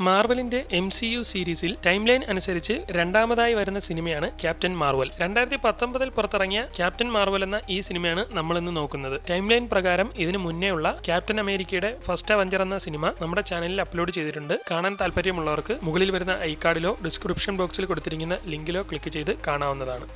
മാർവലിന്റെ MCU സീരീസിൽ time line അനുസരിച്ച് രണ്ടാമതായി വരുന്ന സിനിമയാണ് ക്യാപ്റ്റൻ മാർവൽ. 2019 പുറത്തിറങ്ങിയ ക്യാപ്റ്റൻ മാർവൽ എന്ന ഈ സിനിമയാണ് നമ്മൾ ഇന്ന് നോക്കുന്നത്. ടൈം ലൈൻ പ്രകാരം ഇതിനു മുന്നേ ഉള്ള ക്യാപ്റ്റൻ അമേരിക്കയുടെ ഫസ്റ്റ് അവഞ്ചർ എന്ന സിനിമ നമ്മുടെ ചാനലിൽ അപ്ലോഡ് ചെയ്തിട്ടുണ്ട്. കാണാൻ താല്പര്യമുള്ളവർക്ക് മുകളിൽ വരുന്ന ഐക്കാർഡിലോ ഡിസ്ക്രിപ്ഷൻ ബോക്സിൽ കൊടുത്തിരിക്കുന്ന ലിങ്കിലോ ക്ലിക്ക് ചെയ്ത് കാണാവുന്നതാണ്.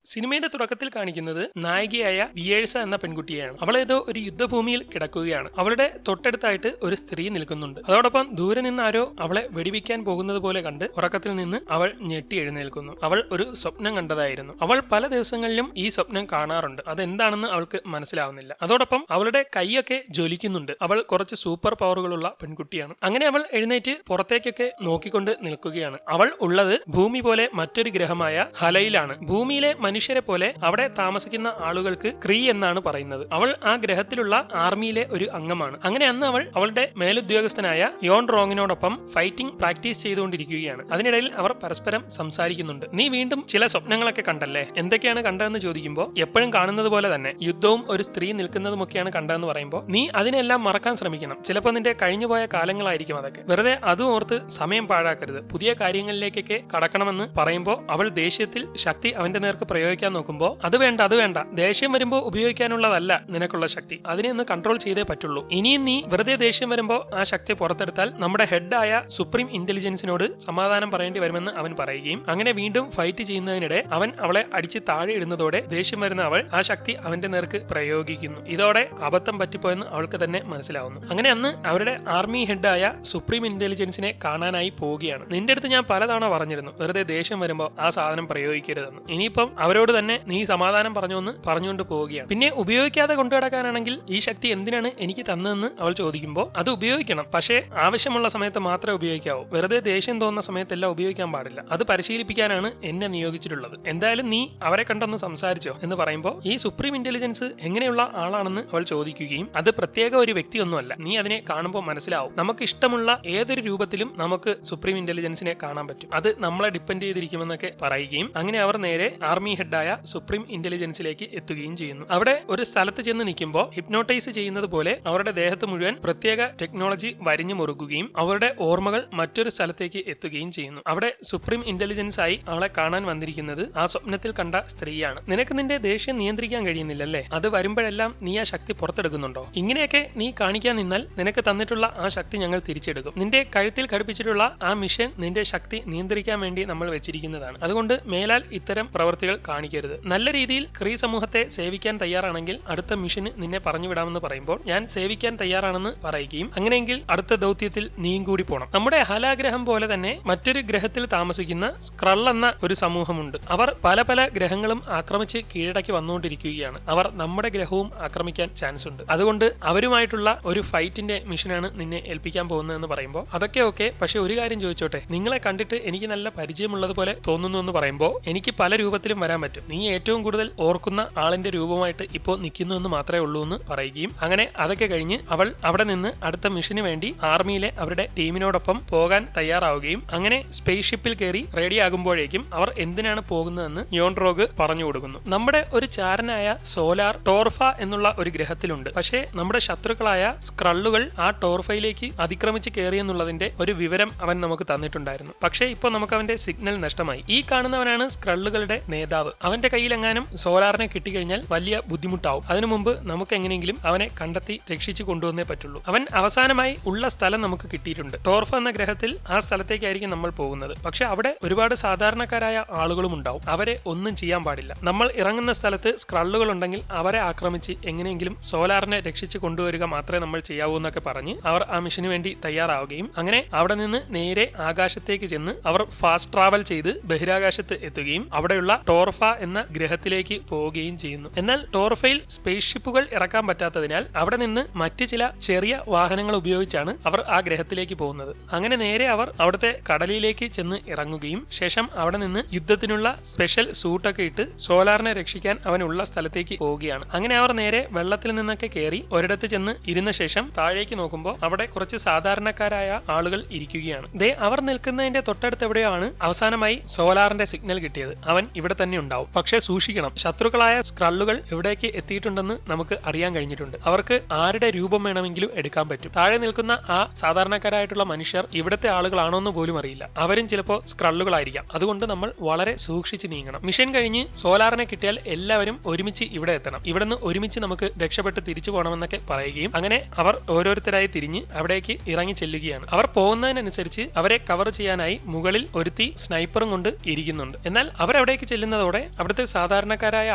സിനിമയുടെ തുടക്കത്തിൽ കാണിക്കുന്നത് നായികയായ വിയേഴ്സ എന്ന പെൺകുട്ടിയെയാണ്. അവൾ ഏതോ ഒരു യുദ്ധഭൂമിയിൽ കിടക്കുകയാണ്. അവളുടെ തൊട്ടടുത്തായിട്ട് ഒരു സ്ത്രീ നിൽക്കുന്നുണ്ട്. അതോടൊപ്പം ദൂരെ നിന്ന് ആരോ അവളെ വെടിവെക്കാൻ പോകുന്നത് പോലെ കണ്ട് ഉറക്കത്തിൽ നിന്ന് അവൾ ഞെട്ടി എഴുന്നേൽക്കുന്നു. അവൾ ഒരു സ്വപ്നം കണ്ടതായിരുന്നു. അവൾ പല ദിവസങ്ങളിലും ഈ സ്വപ്നം കാണാറുണ്ട്. അതെന്താണെന്ന് അവൾക്ക് മനസ്സിലാവുന്നില്ല. അതോടൊപ്പം അവളുടെ കൈയൊക്കെ ജ്വലിക്കുന്നുണ്ട്. അവൾ കുറച്ച് സൂപ്പർ പവറുകളുള്ള പെൺകുട്ടിയാണ്. അങ്ങനെ അവൾ എഴുന്നേറ്റ് പുറത്തേക്കൊക്കെ നോക്കിക്കൊണ്ട് നിൽക്കുകയാണ്. അവൾ ഉള്ളത് ഭൂമി പോലെ മറ്റൊരു ഗ്രഹമായ ഹലയിലാണ്. ഭൂമിയിലെ മനുഷ്യരെ പോലെ അവിടെ താമസിക്കുന്ന ആളുകൾക്ക് ക്രീ എന്നാണ് പറയുന്നത്. അവൾ ആ ഗ്രഹത്തിലുള്ള ആർമിയിലെ ഒരു അംഗമാണ്. അങ്ങനെ അന്ന് അവൾ അവളുടെ മേലുദ്യോഗസ്ഥനായ യോൺ റോങ്ങിനോടൊപ്പം ഫൈറ്റിംഗ് പ്രാക്ടീസ് ചെയ്തുകൊണ്ടിരിക്കുകയാണ്. അതിനിടയിൽ അവർ പരസ്പരം സംസാരിക്കുന്നുണ്ട്. നീ വീണ്ടും ചില സ്വപ്നങ്ങളൊക്കെ കണ്ടല്ലേ? എന്തൊക്കെയാണ് കണ്ടതെന്ന് ചോദിക്കുമ്പോൾ എപ്പോഴും കാണുന്നത് പോലെ തന്നെ യുദ്ധവും ഒരു സ്ത്രീ നിൽക്കുന്നതുമൊക്കെയാണ് കണ്ടതെന്ന് പറയുമ്പോൾ നീ അതിനെല്ലാം മറക്കാൻ ശ്രമിക്കണം. ചിലപ്പോൾ നിന്റെ കഴിഞ്ഞുപോയ കാലങ്ങളായിരിക്കും അതൊക്കെ. വെറുതെ അതും ഓർത്ത് സമയം പാഴാക്കരുത്. പുതിയ കാര്യങ്ങളിലേക്കൊക്കെ കടക്കണമെന്ന് പറയുമ്പോൾ അവൾ ദേഷ്യത്തിൽ ശക്തി അവന്റെ നേർക്ക് പ്രയോഗിക്കാൻ നോക്കുമ്പോൾ അത് വേണ്ട, ദേഷ്യം വരുമ്പോൾ ഉപയോഗിക്കാനുള്ളതല്ല നിനക്കുള്ള ശക്തി. അതിനെ ഒന്ന് കൺട്രോൾ ചെയ്തേ പറ്റുള്ളൂ. ഇനിയും നീ വെറുതെ ദേഷ്യം വരുമ്പോൾ ആ ശക്തി പുറത്തെടുത്താൽ നമ്മുടെ ഹെഡായ സുപ്രീം ഇന്റലിജൻസിനോട് സമാധാനം പറയേണ്ടി വരുമെന്ന് അവൻ പറയുകയും അങ്ങനെ വീണ്ടും ഫൈറ്റ് ചെയ്യുന്നതിനിടെ അവൻ അവളെ അടിച്ച് താഴെ ഇടുന്നതോടെ ദേഷ്യം വരുന്ന അവൾ ആ ശക്തി അവന്റെ നേർക്ക് പ്രയോഗിക്കുന്നു. ഇതോടെ അബദ്ധം പറ്റിപ്പോയെന്ന് അവൾക്ക് തന്നെ മനസ്സിലാവുന്നു. അങ്ങനെ അന്ന് അവരുടെ ആർമി ഹെഡായ സുപ്രീം ഇന്റലിജൻസിനെ കാണാനായി പോവുകയാണ്. നിന്റെ അടുത്ത് ഞാൻ പലതവണ പറഞ്ഞിരുന്നു വെറുതെ ദേഷ്യം വരുമ്പോൾ ആ സാധനം പ്രയോഗിക്കരുതെന്ന്. ഇനിയിപ്പം അവരോട് തന്നെ നീ സമാധാനം പറഞ്ഞുകൊണ്ട് പോവുകയാണ്. പിന്നെ ഉപയോഗിക്കാതെ കൊണ്ടുനടക്കാനാണെങ്കിൽ ഈ ശക്തി എന്തിനാണ് എനിക്ക് തന്നതെന്ന് അവൾ ചോദിക്കുമ്പോൾ അത് ഉപയോഗിക്കണം, പക്ഷേ ആവശ്യമുള്ള സമയത്ത് മാത്രമേ ഉപയോഗിക്കാവൂ. വെറുതെ ദേഷ്യം തോന്നുന്ന സമയത്തെല്ലാം ഉപയോഗിക്കാൻ പാടില്ല. അത് പരിശീലിപ്പിക്കാനാണ് എന്നെ നിയോഗിച്ചിട്ടുള്ളത്. എന്തായാലും നീ അവരെ കണ്ടൊന്ന് സംസാരിച്ചോ എന്ന് പറയുമ്പോൾ ഈ സുപ്രീം ഇന്റലിജൻസ് എങ്ങനെയുള്ള ആളാണെന്ന് അവൾ ചോദിക്കുകയും അത് പ്രത്യേക ഒരു വ്യക്തിയൊന്നുമല്ല, നീ അതിനെ കാണുമ്പോൾ മനസ്സിലാവും. നമുക്ക് ഇഷ്ടമുള്ള ഏതൊരു രൂപത്തിലും നമുക്ക് സുപ്രീം ഇന്റലിജൻസിനെ കാണാൻ പറ്റും. അത് നമ്മളെ ഡിപ്പെൻഡ് ചെയ്തിരിക്കുമെന്നൊക്കെ പറയുകയും അങ്ങനെ അവർ നേരെ ആർമി ഹെഡായ സുപ്രീം ഇന്റലിജൻസിലേക്ക് എത്തുകയും ചെയ്യുന്നു. അവിടെ ഒരു സ്ഥലത്ത് ചെന്ന് നിൽക്കുമ്പോൾ ഹിപ്നോട്ടൈസ് ചെയ്യുന്നത് പോലെ അവരുടെ ദേഹത്ത് മുഴുവൻ പ്രത്യേക ടെക്നോളജി വരിഞ്ഞു മുറുക്കുകയും അവരുടെ ഓർമ്മകൾ മറ്റൊരു സ്ഥലത്തേക്ക് എത്തുകയും ചെയ്യുന്നു. അവിടെ സുപ്രീം ഇന്റലിജൻസ് ആയി അവളെ കാണാൻ വന്നിരിക്കുന്നത് ആ സ്വപ്നത്തിൽ കണ്ട സ്ത്രീയാണ്. നിനക്ക് നിന്റെ ദേഷ്യം നിയന്ത്രിക്കാൻ കഴിയുന്നില്ലല്ലേ? അത് വരുമ്പോഴെല്ലാം നീ ആ ശക്തി പുറത്തെടുക്കുന്നുണ്ടോ? ഇങ്ങനെയൊക്കെ നീ കാണിക്കാൻ നിന്നാൽ നിനക്ക് തന്നിട്ടുള്ള ആ ശക്തി ഞങ്ങൾ തിരിച്ചെടുക്കും. നിന്റെ കഴുത്തിൽ ഘടിപ്പിച്ചിട്ടുള്ള ആ മിഷൻ നിന്റെ ശക്തി നിയന്ത്രിക്കാൻ വേണ്ടി നമ്മൾ വെച്ചിരിക്കുന്നതാണ്. അതുകൊണ്ട് മേലാൽ ഇത്തരം പ്രവൃത്തികൾ കാണിക്കരുത്. നല്ല രീതിയിൽ ക്രീ സമൂഹത്തെ സേവിക്കാൻ തയ്യാറാണെങ്കിൽ അടുത്ത മിഷന് നിന്നെ പറഞ്ഞുവിടാമെന്ന് പറയുമ്പോൾ ഞാൻ സേവിക്കാൻ തയ്യാറാണെന്ന് പറയുകയും അങ്ങനെയെങ്കിൽ അടുത്ത ദൗത്യത്തിൽ നീയും കൂടി പോണം. നമ്മുടെ ഹലാഗ്രഹം പോലെ തന്നെ മറ്റൊരു ഗ്രഹത്തിൽ താമസിക്കുന്ന സ്ക്രൾ എന്ന ഒരു സമൂഹമുണ്ട്. അവർ പല പല ഗ്രഹങ്ങളും ആക്രമിച്ച് കീഴടക്കി വന്നുകൊണ്ടിരിക്കുകയാണ്. അവർ നമ്മുടെ ഗ്രഹവും ആക്രമിക്കാൻ ചാൻസ് ഉണ്ട്. അതുകൊണ്ട് അവരുമായിട്ടുള്ള ഒരു ഫൈറ്റിന്റെ മിഷനാണ് നിന്നെ ഏൽപ്പിക്കാൻ പോകുന്നതെന്ന് പറയുമ്പോൾ അതൊക്കെ ഓക്കെ, പക്ഷെ ഒരു കാര്യം ചോദിച്ചോട്ടെ, നിങ്ങളെ കണ്ടിട്ട് എനിക്ക് നല്ല പരിചയമുള്ളതുപോലെ തോന്നുന്നു എന്ന് പറയുമ്പോൾ എനിക്ക് പല രൂപത്തിലും വരാൻ പറ്റും. നീ ഏറ്റവും കൂടുതൽ ഓർക്കുന്ന ആളിന്റെ രൂപമായിട്ട് ഇപ്പോൾ നിൽക്കുന്നു എന്ന് മാത്രമേ ഉള്ളൂ എന്ന് പറയുകയും അങ്ങനെ അതൊക്കെ കഴിഞ്ഞ് അവൾ അവിടെ നിന്ന് അടുത്ത മിഷന് വേണ്ടി ആർമിയിലെ അവരുടെ ടീമിനോടൊപ്പം പോകാൻ തയ്യാറാവുകയും അങ്ങനെ സ്പേസ് ഷിപ്പിൽ കയറി റെഡി ആകുമ്പോഴേക്കും അവർ എന്തിനാണ് പോകുന്നതെന്ന് യോൺ റോഗ് പറഞ്ഞു കൊടുക്കുന്നു. നമ്മുടെ ഒരു ചാരനായ സോലാർ ടോർഫ എന്നുള്ള ഒരു ഗ്രഹത്തിലുണ്ട്. പക്ഷേ നമ്മുടെ ശത്രുക്കളായ സ്ക്രള്ളുകൾ ആ ടോർഫയിലേക്ക് അതിക്രമിച്ച് കയറിയെന്നുള്ളതിന്റെ ഒരു വിവരം അവൻ നമുക്ക് തന്നിട്ടുണ്ടായിരുന്നു. പക്ഷേ ഇപ്പോൾ നമുക്ക് അവന്റെ സിഗ്നൽ നഷ്ടമായി. ഈ കാണുന്നവനാണ് സ്ക്രള്ളുകളുടെ നേതാവ്. അവന്റെ കയ്യിലെങ്ങാനും സോലാറിനെ കിട്ടിക്കഴിഞ്ഞാൽ വലിയ ബുദ്ധിമുട്ടാവും. അതിനു മുമ്പ് നമുക്ക് എങ്ങനെയെങ്കിലും അവനെ കണ്ടെത്തി രക്ഷിച്ചു കൊണ്ടുവന്നേ പറ്റുള്ളൂ. അവൻ അവസാനമായി ഉള്ള സ്ഥലം നമുക്ക് കിട്ടിയിട്ടുണ്ട്. ടോർഫ എന്ന ഗ്രഹത്തിൽ ആ സ്ഥലത്തേക്കായിരിക്കും നമ്മൾ പോകുന്നത്. പക്ഷെ അവിടെ ഒരുപാട് സാധാരണക്കാരായ ആളുകളും ഉണ്ടാവും. അവരെ ഒന്നും ചെയ്യാൻ പാടില്ല. നമ്മൾ ഇറങ്ങുന്ന സ്ഥലത്ത് സ്ക്രള്ളുകൾ ഉണ്ടെങ്കിൽ അവരെ ആക്രമിച്ച് എങ്ങനെയെങ്കിലും സോലാറിനെ രക്ഷിച്ചു കൊണ്ടുവരിക മാത്രമേ നമ്മൾ ചെയ്യാവൂ എന്നൊക്കെ പറഞ്ഞ് അവർ ആ മിഷന് വേണ്ടി തയ്യാറാവുകയും അങ്ങനെ അവിടെ നിന്ന് നേരെ ആകാശത്തേക്ക് ചെന്ന് അവർ ഫാസ്റ്റ് ട്രാവൽ ചെയ്ത് ബഹിരാകാശത്ത് എത്തുകയും അവിടെയുള്ള ടോർഫ എന്ന ഗ്രഹത്തിലേക്ക് പോവുകയും ചെയ്യുന്നു. എന്നാൽ ടോർഫയിൽ സ്പേസ് ഷിപ്പുകൾ ഇറക്കാൻ പറ്റാത്തതിനാൽ അവിടെ നിന്ന് മറ്റ് ചില ചെറിയ വാഹനങ്ങൾ ഉപയോഗിച്ചാണ് അവർ ആ ഗ്രഹത്തിലേക്ക് പോകുന്നത്. അങ്ങനെ നേരെ അവർ അവിടുത്തെ കടലിലേക്ക് ചെന്ന് ഇറങ്ങുകയും ശേഷം അവിടെ നിന്ന് യുദ്ധത്തിനുള്ള സ്പെഷ്യൽ സൂട്ടൊക്കെ ഇട്ട് സോലാറിനെ രക്ഷിക്കാൻ അവനുള്ള സ്ഥലത്തേക്ക് പോവുകയാണ്. അങ്ങനെ അവർ നേരെ വെള്ളത്തിൽ നിന്നൊക്കെ കയറി ഒരിടത്ത് ചെന്ന് ഇരുന്ന ശേഷം താഴേക്ക് നോക്കുമ്പോൾ അവിടെ കുറച്ച് സാധാരണക്കാരായ ആളുകൾ ഇരിക്കുകയാണ്. അവർ നിൽക്കുന്നതിന്റെ തൊട്ടടുത്ത് എവിടെയാണ് അവസാനമായി സോലാറിന്റെ സിഗ്നൽ കിട്ടിയത്. അവൻ ഇവിടെ തന്നെ ഉണ്ടാവും. പക്ഷേ സൂക്ഷിക്കണം, ശത്രുക്കളായ സ്ക്രള്ളുകൾ എവിടേക്ക് എത്തിയിട്ടുണ്ടെന്ന് നമുക്ക് അറിയാൻ കഴിഞ്ഞിട്ടുണ്ട്. അവർക്ക് ആരുടെ രൂപം വേണമെങ്കിലും എടുക്കാൻ പറ്റും. താഴെ നിൽക്കുന്ന ആ സാധാരണക്കാരായിട്ടുള്ള മനുഷ്യർ ഇവിടുത്തെ ആളുകളാണോ എന്ന് പോലും അറിയില്ല. അവരും ചിലപ്പോൾ സ്ക്രള്ളുകളായിരിക്കാം. അതുകൊണ്ട് നമ്മൾ വളരെ സൂക്ഷിച്ച് നീങ്ങണം. മിഷൻ കഴിഞ്ഞ് സോലാറിനെ കിട്ടിയാൽ എല്ലാവരും ഒരുമിച്ച് ഇവിടെ എത്തണം. ഇവിടുന്ന് ഒരുമിച്ച് നമുക്ക് രക്ഷപ്പെട്ട് തിരിച്ചു പോകണമെന്നൊക്കെ പറയുകയും അങ്ങനെ അവർ ഓരോരുത്തരായി തിരിഞ്ഞ് അവിടേക്ക് ഇറങ്ങി ചെല്ലുകയാണ്. അവർ പോകുന്നതിനനുസരിച്ച് അവരെ കവർ ചെയ്യാനായി മുകളിൽ ഒരുത്തി സ്നൈപ്പറും കൊണ്ട് ഇരിക്കുന്നുണ്ട്. എന്നാൽ അവരവിടേക്ക് ചെല്ലുന്നതോടെ അവിടുത്തെ സാധാരണക്കാരായ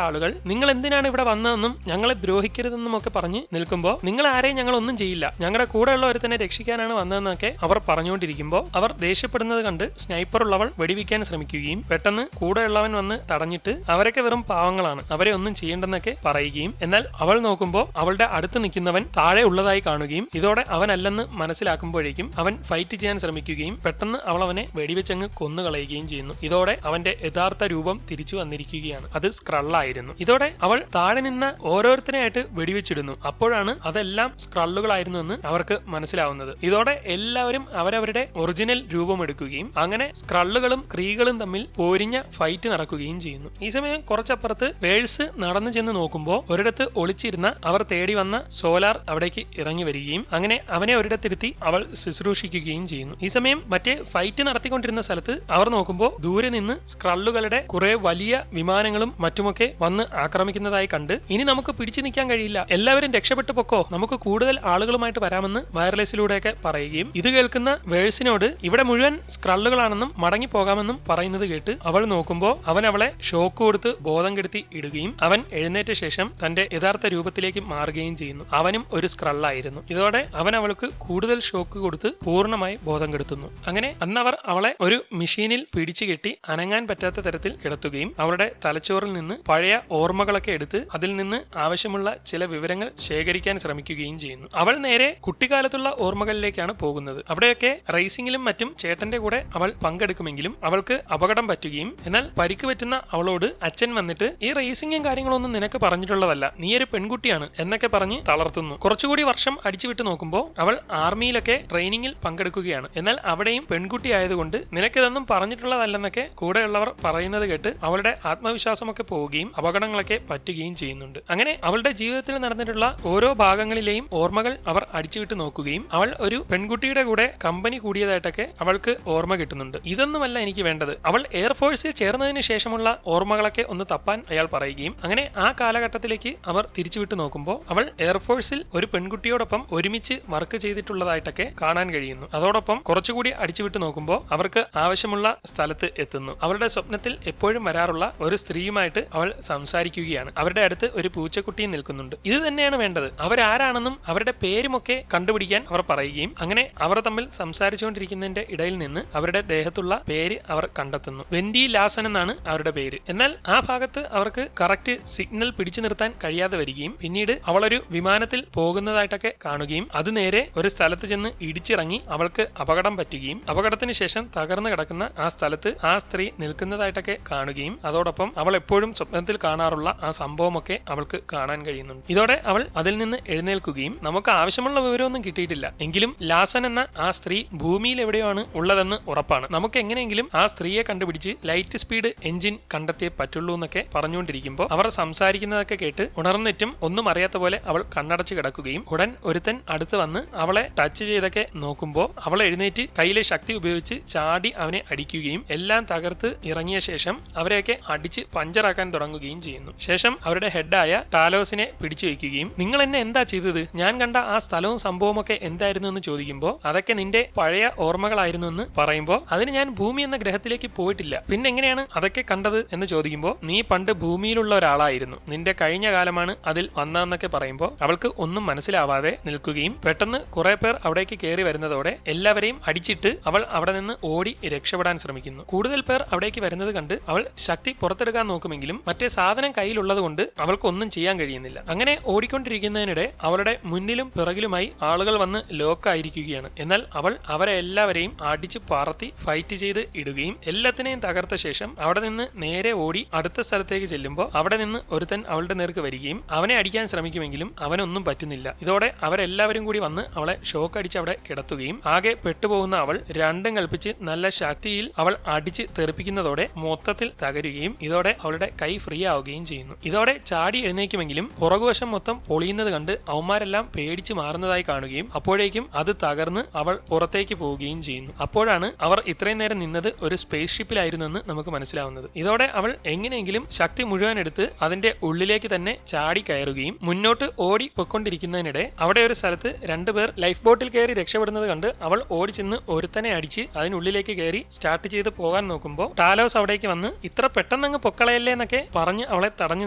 ആളുകൾ നിങ്ങൾ എന്തിനാണ് ഇവിടെ വന്നതെന്നും ഞങ്ങളെ ദ്രോഹിക്കരുതെന്നും ഒക്കെ പറഞ്ഞ് നിൽക്കുമ്പോൾ നിങ്ങൾ ആരെയും ഞങ്ങൾ ഒന്നും ചെയ്യില്ല, ഞങ്ങളുടെ കൂടെയുള്ള ഒരുത്തനെ രക്ഷിക്കാനാണ് വന്നതെന്നൊക്കെ അവർ പറഞ്ഞുകൊണ്ടിരിക്കുമ്പോൾ അവർ ദേഷ്യപ്പെടുന്നത് കണ്ട് സ്നൈപ്പർ ഉള്ളവൾ വെടിവെക്കാൻ ശ്രമിക്കുകയും പെട്ടെന്ന് കൂടെയുള്ളവൻ വന്ന് തടഞ്ഞിട്ട് അവരൊക്കെ വെറും പാവങ്ങളാണ്, അവരെ ഒന്നും ചെയ്യേണ്ടെന്നൊക്കെ പറയുകയും എന്നാൽ അവൾ നോക്കുമ്പോൾ അവളുടെ അടുത്ത് നിൽക്കുന്നവൻ താഴെ ഉള്ളതായി കാണുകയും ഇതോടെ അവനല്ലെന്ന് മനസ്സിലാക്കുമ്പോഴേക്കും അവൻ ഫൈറ്റ് ചെയ്യാൻ ശ്രമിക്കുകയും പെട്ടെന്ന് അവൾ അവനെ വെടിവെച്ചങ്ങ് കൊന്നുകളയുകയും ചെയ്യുന്നു. ഇതോടെ അവന്റെ യഥാർത്ഥ രൂപം തിരിച്ചു വന്നിരിക്കുകയാണ്. അത് സ്ക്രള്ളായിരുന്നു. ഇതോടെ അവൾ താഴെ നിന്ന ഓരോരുത്തരെയായിട്ട് വെടിവെച്ചിടുന്നു. അപ്പോഴാണ് അതെല്ലാം സ്ക്രള്ളുകളായിരുന്നു എന്ന് അവർക്ക് മനസ്സിലാവുന്നത്. ഇതോടെ എല്ലാവരും അവരവരുടെ ഒറിജിനൽ രൂപം എടുക്കുകയും അങ്ങനെ സ്ക്രള്ളുകളും ക്രീകളും തമ്മിൽ പോരിഞ്ഞ ഫൈറ്റ് നടക്കുകയും ചെയ്യുന്നു. ഈ സമയം കുറച്ചപ്പുറത്ത് വേഴ്സ് നടന്നു ചെന്ന് നോക്കുമ്പോൾ ഒരിടത്ത് ഒളിച്ചിരുന്ന അവർ തേടി വന്ന സോലാർ അവിടേക്ക് ഇറങ്ങി വരികയും അങ്ങനെ അവനെ ഒരിടത്തിരുത്തി അവൾ ശുശ്രൂഷിക്കുകയും ചെയ്യുന്നു. ഈ സമയം മറ്റേ ഫൈറ്റ് നടത്തിക്കൊണ്ടിരുന്ന സ്ഥലത്ത് അവർ നോക്കുമ്പോൾ ദൂരെ നിന്ന് സ്ക്രള്ളുകളുടെ കുറെ വലിയ വിമാനങ്ങളും മറ്റുമൊക്കെ വന്ന് ആക്രമിക്കുന്നതായി കണ്ട് ഇനി നമുക്ക് പിടിച്ചു നിൽക്കാൻ കഴിയില്ല, എല്ലാവരും രക്ഷപ്പെട്ടു പൊക്കോ, നമുക്ക് കൂടുതൽ ആളുകളുമായിട്ട് വരാമെന്ന് വയർലെസ്സിലൂടെയൊക്കെ പറയുകയും ഇത് കേൾക്കുന്ന വേഴ്സിനോട് ഇവിടെ മുഴുവൻ സ്ക്രള്ളുകളാണെന്നും മടങ്ങി പോകാമെന്നും പറയുന്നത് കേട്ട് അവൾ നോക്കുമ്പോൾ അവൻ അവളെ ഷോക്ക് കൊടുത്ത് ബോധം കെടുത്തി ഇടുകയും അവൻ എഴുന്നേറ്റ ശേഷം തന്റെ യഥാർത്ഥ രൂപത്തിലേക്ക് മാറുകയും ചെയ്യുന്നു. അവനും ഒരു സ്ക്രള്ളായിരുന്നു. ഇതോടെ അവൻ അവൾക്ക് കൂടുതൽ ഷോക്ക് കൊടുത്ത് പൂർണ്ണമായി ബോധം കെടുത്തുന്നു. അങ്ങനെ അന്നവർ അവളെ ഒരു മെഷീനിൽ പിടിച്ചു കെട്ടി അനങ്ങാൻ പറ്റാത്ത തരത്തിൽ കിടത്തുകയും അവളുടെ തലച്ചോറിൽ നിന്ന് പഴയ ഓർമ്മകളൊക്കെ എടുത്ത് അതിൽ നിന്ന് ആവശ്യമുള്ള ചില വിവരങ്ങൾ ശേഖരിക്കാൻ ശ്രമിക്കുകയും ചെയ്യുന്നു. അവൾ നേരെ കുട്ടിക്കാലത്തുള്ള ഓർമ്മകളിലേക്കാണ് പോകുന്നത്. അവിടെയൊക്കെ റേസിംഗിലും മറ്റും ചേട്ടന്റെ കൂടെ അവൾ പങ്കെടുക്കുമെങ്കിലും അവൾക്ക് അപകടം പറ്റുകയും എന്നാൽ പരിക്ക് പറ്റുന്ന അവളോട് അച്ഛൻ വന്നിട്ട് ഈ റേസിംഗും കാര്യങ്ങളൊന്നും നിനക്ക് പറഞ്ഞിട്ടുള്ളതല്ല, നീ ഒരു പെൺകുട്ടിയാണ് എന്നൊക്കെ പറഞ്ഞ് തളർത്തുന്നു. കുറച്ചുകൂടി വർഷം അടിച്ചുവിട്ട് നോക്കുമ്പോൾ അവൾ ആർമിയിലൊക്കെ ട്രെയിനിങ്ങിൽ പങ്കെടുക്കുകയാണ്. എന്നാൽ അവിടെയും പെൺകുട്ടി ആയതുകൊണ്ട് നിനക്കിതൊന്നും പറഞ്ഞിട്ടുള്ളതല്ലെന്നൊക്കെ കൂടെയുള്ളവർ പറയുന്നത് കേട്ട് അവളുടെ ആത്മവിശ്വാസമൊക്കെ പോവുകയും അപകടങ്ങളൊക്കെ പറ്റുകയും ചെയ്യുന്നുണ്ട്. അങ്ങനെ അവളുടെ ജീവിതത്തിൽ നടന്നിട്ടുള്ള ഓരോ ഭാഗങ്ങളിലെയും ഓർമ്മകൾ അവർ അടിച്ചുവിട്ട് നോക്കുകയും അവൾ ഒരു പെൺകുട്ടിയുടെ കൂടെ കമ്പനി കൂടിയതായിട്ടൊക്കെ അവൾക്ക് ഓർമ്മ കിട്ടുന്നുണ്ട്. ഇതൊന്നുമല്ല എനിക്ക് വേണ്ടത്, അവൾ എയർഫോഴ്സിൽ ചേർന്നതിന് ശേഷമുള്ള ഓർമ്മകളൊക്കെ ഒന്ന് തപ്പാൻ അയാൾ പറയുകയും അങ്ങനെ ആ കാലഘട്ടത്തിലേക്ക് അവർ തിരിച്ചുവിട്ട് നോക്കുമ്പോൾ അവൾ എയർഫോഴ്സിൽ ഒരു പെൺകുട്ടിയോടൊപ്പം ഒരുമിച്ച് വർക്ക് ചെയ്തിട്ടുള്ളതായിട്ടൊക്കെ കാണാൻ കഴിയുന്നു. അതോടൊപ്പം കുറച്ചുകൂടി അടിച്ചുവിട്ട് നോക്കുമ്പോൾ അവർക്ക് ആവശ്യമുള്ള സ്ഥലത്ത് എത്തുന്നു. അവളുടെ സ്വപ്നത്തിൽ എപ്പോഴും വരാറുള്ള ഒരു സ്ത്രീയുമായിട്ട് അവൾ സംസാരിക്കുകയാണ്. അവരുടെ അടുത്ത് ഒരു പൂച്ചക്കുട്ടിയും നിൽക്കുന്നുണ്ട്. ഇത് തന്നെയാണ് വേണ്ടത്, അവരാരാണെന്നും അവരുടെ പേരുമൊക്കെ കണ്ടുപിടിക്കാൻ അവർ പറയുകയും അങ്ങനെ അവർ തമ്മിൽ സംസാരിച്ചുകൊണ്ടിരിക്കുന്നതിന്റെ ഇടയിൽ നിന്ന് അവരുടെ ദേഹത്തുള്ള പേര് അവർ കണ്ടെത്തുന്നു. വെൻഡി ലാസൻ എന്നാണ് അവരുടെ പേര്. എന്നാൽ ആ ഭാഗത്ത് അവർക്ക് കറക്റ്റ് സിഗ്നൽ പിടിച്ചു നിർത്താൻ കഴിയാതെ വരികയും പിന്നീട് അവളൊരു വിമാനത്തിൽ പോകുന്നതായിട്ടൊക്കെ കാണുകയും അത് നേരെ ഒരു സ്ഥലത്ത് ചെന്ന് ഇടിച്ചിറങ്ങി അവൾക്ക് അപകടം പറ്റുകയും അപകടത്തിന് ശേഷം തകർന്നു കിടക്കുന്ന ആ സ്ഥലത്ത് ആ സ്ത്രീ നിൽക്കുന്നതായിട്ടൊക്കെ കാണുകയും അതോടൊപ്പം അവൾ എപ്പോഴും സ്വപ്നത്തിൽ കാണാറുള്ള ആ സംഭവമൊക്കെ അവൾക്ക് കാണാൻ കഴിയുന്നുണ്ട്. ഇതോടെ അവൾ അതിൽ നിന്ന് എഴുന്നേൽക്കുകയും നമുക്ക് ആവശ്യമുള്ള വിവരമൊന്നും കിട്ടിയിട്ടില്ല, എങ്കിലും ലാസൻ എന്ന ആ സ്ത്രീ ഭൂമിയിൽ എവിടെയാണ് ഉള്ളതെന്ന് ഉറപ്പാണ്, നമുക്ക് എങ്ങനെയെങ്കിലും ആ സ്ത്രീയെ കണ്ടുപിടിച്ച് ലൈറ്റ് സ്പീഡ് എഞ്ചിൻ കണ്ടെത്തിയേ പറ്റുള്ളൂ എന്നൊക്കെ പറഞ്ഞുകൊണ്ടിരിക്കുമ്പോൾ അവർ സംസാരിക്കുന്നതൊക്കെ കേട്ട് ഉണർന്നിട്ടും ഒന്നും അറിയാത്ത പോലെ അവൾ കണ്ണടച്ച് കിടക്കുകയും ഉടൻ ഒരുത്തൻ അടുത്ത് വന്ന് അവളെ ടച്ച് ചെയ്തൊക്കെ നോക്കുമ്പോൾ അവൾ എഴുന്നേറ്റ് കയ്യിലെ ശക്തി ഉപയോഗിച്ച് ചാടി അവനെ അടിക്കുകയും എല്ലാം തകർത്ത് ഇറങ്ങിയ ശേഷം അവരെയൊക്കെ അടിച്ച് പഞ്ചറാക്കാൻ തുടങ്ങുകയും ചെയ്യുന്നു. ശേഷം അവരുടെ ഹെഡായ ടാലോസിനെ പിടിച്ചു വയ്ക്കുകയും നിങ്ങൾ എന്നെ എന്താ ചെയ്തത്, ഞാൻ കണ്ട ആ സ്ഥലവും സംഭവവും ഒക്കെ എന്തായിരുന്നു എന്ന് ചോദിക്കുമ്പോൾ അതൊക്കെ നിന്റെ പഴയ ഓർമ്മകളായിരുന്നു എന്ന് പറയുമ്പോൾ അതിന് ഞാൻ ഭൂമി എന്ന ഗ്രഹത്തിലേക്ക് പോയിട്ടില്ല, പിന്നെ എങ്ങനെയാണ് അതൊക്കെ കണ്ടത് എന്ന് ചോദിക്കുമ്പോൾ നീ പണ്ട് ഭൂമിയിലുള്ള ഒരാളായിരുന്നു, നിന്റെ കഴിഞ്ഞ കാലമാണ് അതിൽ വന്നതെന്നൊക്കെ പറയുമ്പോൾ അവൾക്ക് ഒന്നും മനസ്സിലാവാതെ നിൽക്കുകയും പെട്ടെന്ന് കുറെ പേർ അവിടേക്ക് കയറി വരുന്നതോടെ എല്ലാവരെയും അടിച്ചിട്ട് അവൾ അവിടെ നിന്ന് ഓടി രക്ഷപ്പെടാൻ ശ്രമിക്കുന്നു. കൂടുതൽ പേർ അവിടേക്ക് വരുന്നത് കണ്ട് അവൾ ശക്തി പുറത്തെടുക്കാൻ നോക്കുമെങ്കിലും മറ്റേ സാധനം കയ്യിലുള്ളത് കൊണ്ട് അവൾക്ക് ഒന്നും ചെയ്യാൻ കഴിയുന്നില്ല. അങ്ങനെ ഓടിക്കൊണ്ടിരിക്കുന്നതിനിടെ അവളുടെ മുന്നിലും പിറകിലുമായി ആളുകൾ വന്ന് ലോക്കായിരിക്കുകയാണ്. എന്നാൽ അവൾ അവരെ എല്ലാവരെയും അടിച്ച് പറത്തി ഫൈറ്റ് ചെയ്ത് ഇടുകയും എല്ലാത്തിനെയും തകർത്ത ശേഷം അവിടെ നിന്ന് നേരെ ഓടി അടുത്ത സ്ഥലത്തേക്ക് ചെല്ലുമ്പോൾ അവിടെ നിന്ന് ഒരുത്തൻ അവളുടെ നേർക്ക് വരികയും അവനെ അടിക്കാൻ ശ്രമിക്കുമെങ്കിലും അവനൊന്നും പറ്റുന്നില്ല. ഇതോടെ അവരെല്ലാവരും കൂടി വന്ന് അവളെ ഷോക്ക് അടിച്ച് അവിടെ കിടത്തുകയും ആകെ പെട്ടുപോകുന്ന അവൾ രണ്ടും കൽപ്പിച്ച് നല്ല ശക്തിയിൽ അവൾ അടിച്ച് തെറിപ്പിക്കുന്നതോടെ മൊത്തത്തിൽ തകരുകയും ചെയ്യുകയും ഇതോടെ അവളുടെ കൈ ഫ്രീ ആവുകയും ചെയ്യുന്നു. ഇതോടെ ചാടി എഴുന്നേക്കുമെങ്കിലും പുറകുവശം മൊത്തം പൊളിയുന്നത് കണ്ട് അവന്മാരെല്ലാം പേടിച്ച് മാറുന്നതായി കാണുകയും അപ്പോഴേക്കും അത് തകർന്ന് അവൾ പുറത്തേക്ക് പോവുകയും ചെയ്യുന്നു. അപ്പോഴാണ് അവർ ഇത്രയും നേരം നിന്നത് ഒരു സ്പേസ് ഷിപ്പിലായിരുന്നു എന്ന് നമുക്ക് മനസ്സിലാവുന്നത്. ഇതോടെ അവൾ എങ്ങനെയെങ്കിലും ശക്തി മുഴുവൻ എടുത്ത് അതിന്റെ ഉള്ളിലേക്ക് തന്നെ ചാടി കയറുകയും മുന്നോട്ട് ഓടി പൊയ്ക്കൊണ്ടിരിക്കുന്നതിനിടെ അവിടെ ഒരു സ്ഥലത്ത് രണ്ടുപേർ ലൈഫ് ബോട്ടിൽ കയറി രക്ഷപ്പെടുന്നത് കണ്ട് അവൾ ഓടി ചെന്ന് ഒരുത്തനെ അടിച്ച് അതിനുള്ളിലേക്ക് കയറി സ്റ്റാർട്ട് ചെയ്ത് പോകാൻ നോക്കുമ്പോൾ ടാലോസ് അവിടേക്ക് വന്ന് ഇത്ര പെട്ടെന്നങ്ങ് പൊക്കളയല്ലേ എന്നൊക്കെ പറഞ്ഞ് അവളെ തടഞ്ഞു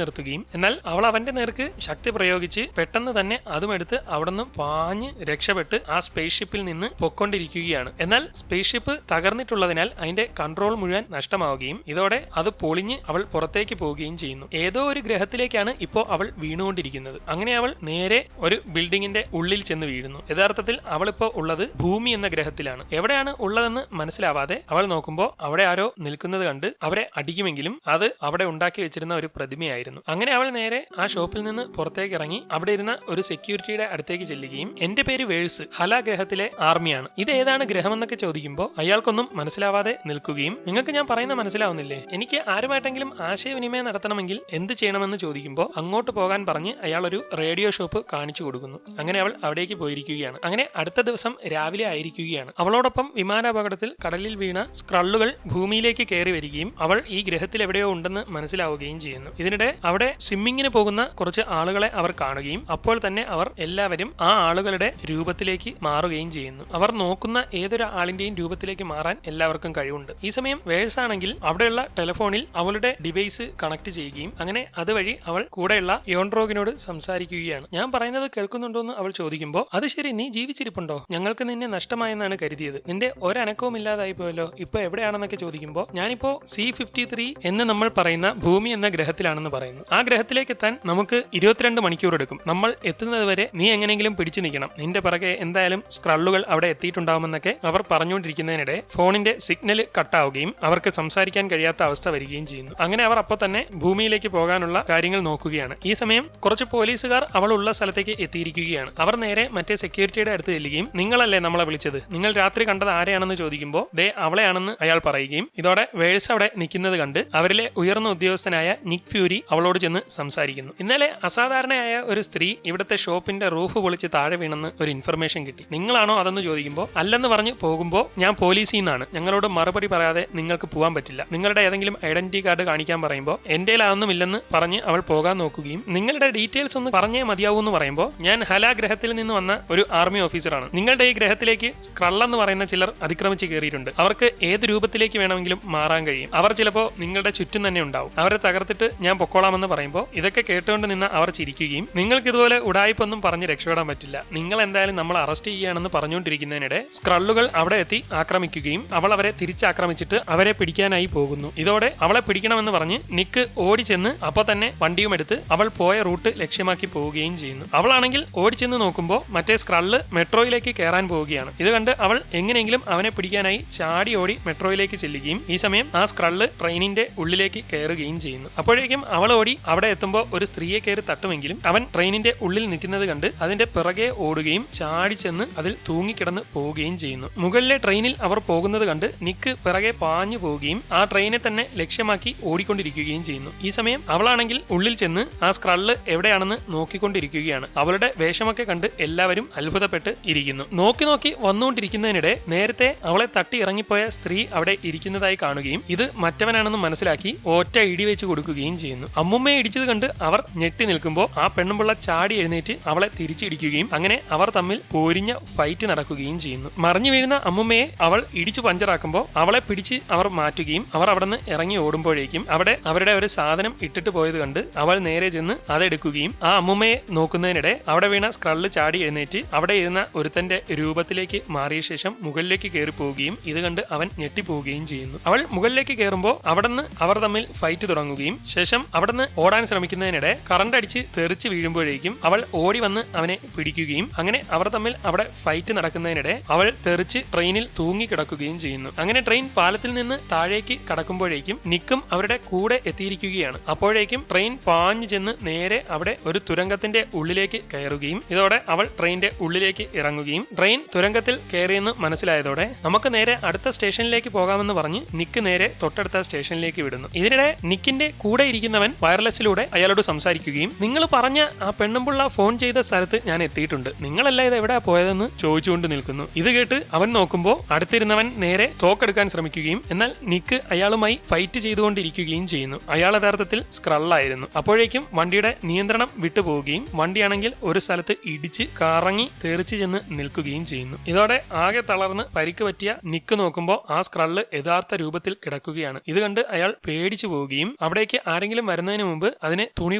നിർത്തുകയും എന്നാൽ അവൾ അവന്റെ നേർക്ക് ശക്തി പ്രയോഗിച്ച് പെട്ടെന്ന് തന്നെ അതുമെടുത്ത് അവിടെ നിന്ന് പാഞ്ഞ് രക്ഷപ്പെട്ട് ആ സ്പേസ് ഷിപ്പിൽ നിന്ന് പൊക്കൊണ്ടിരിക്കുകയാണ്. എന്നാൽ സ്പേസ് ഷിപ്പ് തകർന്നിട്ടുള്ളതിനാൽ അതിന്റെ കൺട്രോൾ മുഴുവൻ നഷ്ടമാവുകയും ഇതോടെ അത് പൊളിഞ്ഞ് അവൾ പുറത്തേക്ക് പോവുകയും ചെയ്യുന്നു. ഏതോ ഒരു ഗ്രഹത്തിലേക്കാണ് ഇപ്പോൾ അവൾ വീണുകൊണ്ടിരിക്കുന്നത്. അങ്ങനെ അവൾ നേരെ ഒരു ബിൽഡിങ്ങിന്റെ ഉള്ളിൽ ചെന്ന് വീഴുന്നു. യഥാർത്ഥത്തിൽ അവളിപ്പോ ഉള്ളത് ഭൂമി എന്ന ഗ്രഹത്തിലാണ്. എവിടെയാണ് ഉള്ളതെന്ന് മനസ്സിലാവാതെ അവൾ നോക്കുമ്പോൾ അവിടെ ആരോ നിൽക്കുന്നത് കണ്ട് അവരെ അടിക്കുമെങ്കിലും അത് അവിടെ ഉണ്ടാക്കി വെച്ചിരുന്ന ഒരു പ്രതിമയായിരുന്നു. അങ്ങനെ അവൾ നേരെ ആ ഷോപ്പിൽ നിന്ന് പുറത്തേക്ക് ഇറങ്ങി അവിടെ ഇരുന്ന ഒരു സെക്യൂരിറ്റിയുടെ അടുത്തേക്ക് ചെല്ലുകയും എന്റെ പേര് വേഴ്സ്, ഹല ഗ്രഹത്തിലെ ആർമിയാണ്, ഇത് ഏതാണ് ഗ്രഹമെന്നൊക്കെ ചോദിക്കുമ്പോൾ അയാൾക്കൊന്നും മനസ്സിലാവാതെ നിൽക്കുകയും നിങ്ങൾക്ക് ഞാൻ പറയുന്നത് മനസ്സിലാവുന്നില്ലേ, എനിക്ക് ആരുമായിട്ടെങ്കിലും ആശയവിനിമയം നടത്തണമെങ്കിൽ എന്ത് ചെയ്യണമെന്ന് ചോദിക്കുമ്പോൾ അങ്ങോട്ട് പോകാൻ പറഞ്ഞ് അയാൾ ഒരു റേഡിയോ ഷോപ്പ് കാണിച്ചു കൊടുക്കുന്നു. അങ്ങനെ അവൾ അവിടേക്ക് പോയിരിക്കുകയാണ്. അങ്ങനെ അടുത്ത ദിവസം രാവിലെ ആയിരിക്കുകയാണ്. അവളോടൊപ്പം വിമാനാപകടത്തിൽ കടലിൽ വീണ സ്ക്രള്ളുകൾ ഭൂമിയിലേക്ക് കയറി വരികയും അവൾ ഈ ഗ്രഹത്തിൽ എവിടെയോ ഉണ്ടെന്ന് മനസ്സിലാവുകയും ചെയ്യുന്നു. ഇതിനിടെ അവിടെ സ്വിമ്മിങ്ങിന് പോകുന്ന കുറച്ച് ആളുകളെ അവർ കാണുകയും അപ്പോൾ തന്നെ അവർ എല്ലാവരും ആ ആളുകളുടെ രൂപത്തിലേക്ക് മാറുകയും ചെയ്യുന്നു. അവർ നോക്കുന്ന ഏതൊരു ആളിന്റെയും രൂപത്തിലേക്ക് മാറാൻ എല്ലാവർക്കും കഴിവുണ്ട്. ഈ സമയം വേഴ്സ് ആണെങ്കിൽ അവിടെയുള്ള ടെലിഫോണിൽ അവളുടെ ഡിവൈസ് കണക്ട് ചെയ്യുകയും അങ്ങനെ അതുവഴി അവൾ കൂടെയുള്ള യോൺറോഗിനോട് സംസാരിക്കുകയാണ്. ഞാൻ പറയുന്നത് കേൾക്കുന്നുണ്ടോ എന്ന് അവൾ ചോദിക്കുമ്പോൾ അത് ശരി, നീ ജീവിച്ചിരിപ്പുണ്ടോ, ഞങ്ങൾക്ക് നിന്നെ നഷ്ടമായെന്നാണ് കരുതിയത്, നിന്റെ ഒരനക്കവും ഇല്ലാതായി പോയല്ലോ, ഇപ്പൊ എവിടെയാണെന്നൊക്കെ ചോദിക്കുമ്പോൾ ഞാനിപ്പോ C-53 എന്ന് നമ്മൾ പറയുന്ന ഭൂമി എന്ന ഗ്രഹത്തിലാണെന്ന് പറയുന്നു. ആ ഗ്രഹത്തിലേക്ക് എത്താൻ നമുക്ക് 22 മണിക്കൂർ എടുക്കും. നമ്മൾ എത്തുന്നത് വരെ നീ എങ്ങനെയെങ്കിലും പിടിച്ചു നിൽക്കണം, നിന്റെ പിറകെ എന്തായാലും സ്ക്രള്ളുകൾ അവിടെ എത്തിയിട്ടുണ്ടാവുമെന്നൊക്കെ അവർ പറഞ്ഞുകൊണ്ടിരിക്കുന്നതിനിടെ ഫോണിന്റെ സിഗ്നൽ കട്ടാവുകയും അവർക്ക് സംസാരിക്കാൻ കഴിയാത്ത അവസ്ഥ വരികയും ചെയ്യുന്നു. അങ്ങനെ അവർ അപ്പോൾ തന്നെ ഭൂമിയിലേക്ക് പോകാനുള്ള കാര്യങ്ങൾ നോക്കുകയാണ്. ഈ സമയം കുറച്ച് പോലീസുകാർ അവളുള്ള സ്ഥലത്തേക്ക് എത്തിയിരിക്കുകയാണ്. അവർ നേരെ മറ്റേ സെക്യൂരിറ്റിയുടെ അടുത്ത് ചെല്ലുകയും നിങ്ങളല്ലേ നമ്മളെ വിളിച്ചത്, നിങ്ങൾ രാത്രി കണ്ടത് ആരെയാണെന്ന് ചോദിക്കുമ്പോൾ ദേ അവളെയാണെന്ന് അയാൾ പറയുകയും ഇതോടെ വേഴ്സ് അവിടെ നിൽക്കുന്നത് കണ്ട് അവരിലെ ഉയർന്ന ഉദ്യോഗസ്ഥനായ നിക് ഫ്യൂരി അവളോട് ചെന്ന് സംസാരിക്കുന്നു. ഇന്നലെ അസാധാരണയായ ഒരു സ്ത്രീ ഇവിടുത്തെ ഷോപ്പിന്റെ റൂഫ് പൊളിച്ച് താഴെ വീണെന്ന് ഒരു ഇൻഫർമേഷൻ കിട്ടി, നിങ്ങളാണോ അതെന്ന് ചോദിക്കുമ്പോൾ അല്ലെന്ന് പറഞ്ഞ് പോകുമ്പോൾ ഞാൻ പോലീസിൽ നിന്നാണ്, ഞങ്ങളോട് മറുപടി പറയാതെ നിങ്ങൾക്ക് പോകാൻ പറ്റില്ല, നിങ്ങളുടെ ഏതെങ്കിലും ഐഡന്റിറ്റി കാർഡ് കാണിക്കാൻ പറയുമ്പോൾ എന്റെ അതൊന്നുമില്ലെന്ന് പറഞ്ഞ് അവൾ പോകാൻ നോക്കുകയും നിങ്ങളുടെ ഡീറ്റെയിൽസ് ഒന്ന് പറഞ്ഞേ മതിയാവൂ എന്ന് പറയുമ്പോൾ ഞാൻ ഹല ഗ്രഹത്തിൽ നിന്ന് വന്ന ഒരു ആർമി ഓഫീസറാണ്, നിങ്ങളുടെ ഈ ഗ്രഹത്തിലേക്ക് സ്ക്രൾ എന്ന് പറയുന്ന ചിലർ അതിക്രമിച്ച് കയറിയിട്ടുണ്ട്, അവർക്ക് ഏത് രൂപത്തിലേക്ക് വേണമെങ്കിലും മാറാൻ കഴിയും, അവർ ചിലപ്പോൾ നിങ്ങളുടെ ചുറ്റും തന്നെ ഉണ്ടാവും, അവരെ തകർത്തിട്ട് ഞാൻ പൊക്കോളാമെന്ന് പറയുമ്പോൾ ഇതൊക്കെ കേട്ടുകൊണ്ട് നിന്ന് അവർ ചിരിക്കുകയും നിങ്ങൾക്ക് ഇതുപോലെ ഉടായ്പൊന്നും പറഞ്ഞ് രക്ഷപ്പെടാൻ പറ്റില്ല, നിങ്ങൾ എന്തായാലും നമ്മൾ അറസ്റ്റ് ചെയ്യുകയാണെന്ന് പറഞ്ഞുകൊണ്ടിരിക്കുന്നതിനിടെ സ്ക്രള്ളുകൾ അവിടെ എത്തി ആക്രമിക്കുകയും അവൾ അവരെ തിരിച്ചാക്രമിച്ചിട്ട് അവരെ പിടിക്കാനായി പോകുന്നു. ഇതോടെ അവളെ പിടിക്കണമെന്ന് പറഞ്ഞ് നിക്ക് ഓടി ചെന്ന് അപ്പോൾ തന്നെ വണ്ടിയും എടുത്ത് അവൾ പോയ റൂട്ട് ലക്ഷ്യമാക്കി പോവുകയും ചെയ്യുന്നു. അവളാണെങ്കിൽ ഓടിച്ചെന്ന് നോക്കുമ്പോൾ മറ്റേ സ്ക്രള്ള് മെട്രോയിലേക്ക് കയറാൻ പോവുകയാണ്. ഇത് കണ്ട് അവൾ എങ്ങനെയെങ്കിലും അവനെ പിടിക്കാനായി ചാടി ഓടി മെട്രോയിലേക്ക് ചെല്ലുകയും ഈ സമയം ആ സ്ക്രള്ള് ട്രെയിനിന്റെ ഉള്ളിലേക്ക് കയറുകയും ചെയ്യുന്നു. അപ്പോഴേക്കും അവൾ ഓടി അവിടെ എത്തുമ്പോൾ ഒരു സ്ത്രീയെ കയറി തട്ടുമെങ്കിലും അവൻ ട്രെയിനിന്റെ ഉള്ളിൽ നിൽക്കുന്നത് കണ്ട് അതിന്റെ പിറകെ ഓടുകയും ചാടി ചെന്ന് അതിൽ തൂങ്ങിക്കിടന്ന് പോവുകയും ചെയ്യുന്നു. മുകളിലെ ട്രെയിനിൽ അവർ പോകുന്നത് കണ്ട് നിക്ക് പിറകെ പാഞ്ഞു പോവുകയും ആ ട്രെയിനെ തന്നെ ലക്ഷ്യമാക്കി ഓടിക്കൊണ്ടിരിക്കുകയും ചെയ്യുന്നു. ഈ സമയം അവളാണെങ്കിൽ ഉള്ളിൽ ചെന്ന് ആ സ്ക്രള്ള് എവിടെയാണെന്ന് നോക്കിക്കൊണ്ടിരിക്കുകയാണ്. അവളുടെ വേഷമൊക്കെ കണ്ട് എല്ലാവരും അത്ഭുതപ്പെട്ട് ഇരിക്കുന്നു. നോക്കി നോക്കി വന്നുകൊണ്ടിരിക്കുന്നതിനിടെ നേരത്തെ അവളെ തട്ടി ഇറങ്ങിപ്പോയ സ്ത്രീ അവിടെ ഇരിക്കുന്നതായി കാണുകയും ഇത് മറ്റവനാണെന്ന് മനസ്സിലാക്കി ഒറ്റ ഇടി വെച്ച് കൊടുക്കുകയും ചെയ്യുന്നു. അമ്മുമ്മയെ ഇടിച്ചത് കണ്ട് അവർ ഞെട്ടി നിൽക്കുമ്പോൾ ആ പെണ്ണുമ്പുള്ള ചാടി എഴുന്നേറ്റ് അവളെ തിരിച്ചിടിക്കുകയും അങ്ങനെ അവർ തമ്മിൽ പോരിഞ്ഞ ഫൈറ്റ് നടക്കുകയും ചെയ്യുന്നു. മറിഞ്ഞു വീഴുന്ന അമ്മുമ്മയെ അവൾ ഇടിച്ചു പഞ്ചറാക്കുമ്പോൾ അവളെ പിടിച്ച് അവർ മാറ്റുകയും അവർ അവിടെ നിന്ന് ഇറങ്ങി ഓടുമ്പോഴേക്കും അവിടെ അവരുടെ ഒരു സാധനം ഇട്ടിട്ട് പോയത് കണ്ട് അവൾ നേരെ ചെന്ന് അതെടുക്കുകയും ആ അമ്മുമ്മയെ നോക്കുന്നതിനിടെ അവിടെ വീണ സ്ക്രള്ള് ചാടി എഴുന്നേറ്റ് അവിടെ ഇരുന്ന ഒരുത്തന്റെ രൂപത്തിലേക്ക് മാറിയ ശേഷം മുകളിലേക്ക് കയറി പോവുകയും ഇത് കണ്ട് അവൻ ഞെട്ടിപ്പോവുകയും ചെയ്യുന്നു. അവൾ മുകളിലേക്ക് കയറുമ്പോൾ അവിടുന്ന് അവർ തമ്മിൽ ഫൈറ്റ് തുടങ്ങുകയും ശേഷം അവിടുന്ന് ഓടാൻ ശ്രമിക്കുന്നതിനിടെ കറണ്ട് അടിച്ച് തെറിച്ച് വീഴുമ്പോഴേക്കും അവൾ ഓടി വന്ന് അവനെ പിടിക്കുകയും അങ്ങനെ അവർ തമ്മിൽ അവിടെ ഫൈറ്റ് നടക്കുന്നതിനിടെ അവൾ തെറിച്ച് ട്രെയിനിൽ തൂങ്ങിക്കിടക്കുകയും ചെയ്യുന്നു. അങ്ങനെ ട്രെയിൻ പാലത്തിൽ നിന്ന് താഴേക്ക് കടക്കുമ്പോഴേക്കും നിക്കും അവരുടെ കൂടെ എത്തിയിരിക്കുകയാണ്. അപ്പോഴേക്കും ട്രെയിൻ പാഞ്ഞു ചെന്ന് നേരെ അവിടെ ഒരു തുരങ്കത്തിന്റെ ഉള്ളിലേക്ക് കയറുകയും ഇതോടെ അവൾ ട്രെയിനിന്റെ ഉള്ളിലേക്ക് ഇറങ്ങുകയും ട്രെയിൻ തുരങ്കത്തിൽ കയറിയെന്ന് മനസ്സിലായതോടെ നമുക്ക് നേരെ അടുത്ത സ്റ്റേഷനിലേക്ക് പോകാമെന്ന് പറഞ്ഞ് നിക്ക് നേരെ തൊട്ടടുത്ത സ്റ്റേഷനിലേക്ക് റൂമിലേക്ക് വിടുന്നു. ഇതിനിടെ നിക്കിന്റെ കൂടെ ഇരിക്കുന്നവൻ വയർലെസ്സിലൂടെ അയാളോട് സംസാരിക്കുകയും നിങ്ങൾ പറഞ്ഞ ആ പെണ്ണുമ്പുള്ള ഫോൺ ചെയ്ത സ്ഥലത്ത് ഞാൻ എത്തിയിട്ടുണ്ട്, നിങ്ങളല്ല ഇത് എവിടെയാ പോയതെന്ന് ചോദിച്ചുകൊണ്ട് നിൽക്കുന്നു. ഇത് കേട്ട് അവൻ നോക്കുമ്പോൾ അടുത്തിരുന്നവൻ നേരെ തോക്കെടുക്കാൻ ശ്രമിക്കുകയും എന്നാൽ നിക്ക് അയാളുമായി ഫൈറ്റ് ചെയ്തുകൊണ്ടിരിക്കുകയും ചെയ്യുന്നു. അയാൾ യഥാർത്ഥത്തിൽ സ്ക്രള്ളായിരുന്നു. അപ്പോഴേക്കും വണ്ടിയുടെ നിയന്ത്രണം വിട്ടുപോവുകയും വണ്ടിയാണെങ്കിൽ ഒരു സ്ഥലത്ത് ഇടിച്ച് കറങ്ങി തെറിച്ച് ചെന്ന് നിൽക്കുകയും ചെയ്യുന്നു. ഇതോടെ ആകെ തളർന്ന് പരിക്ക് പറ്റിയ നിക്ക് നോക്കുമ്പോൾ ആ സ്ക്രള്ള് യഥാർത്ഥ രൂപത്തിൽ കിടക്കുകയാണ്. ഇത് കണ്ട് അയാൾ പേടിച്ചു പോവുകയും അവിടേക്ക് ആരെങ്കിലും വരുന്നതിന് മുമ്പ് അതിനെ തുണി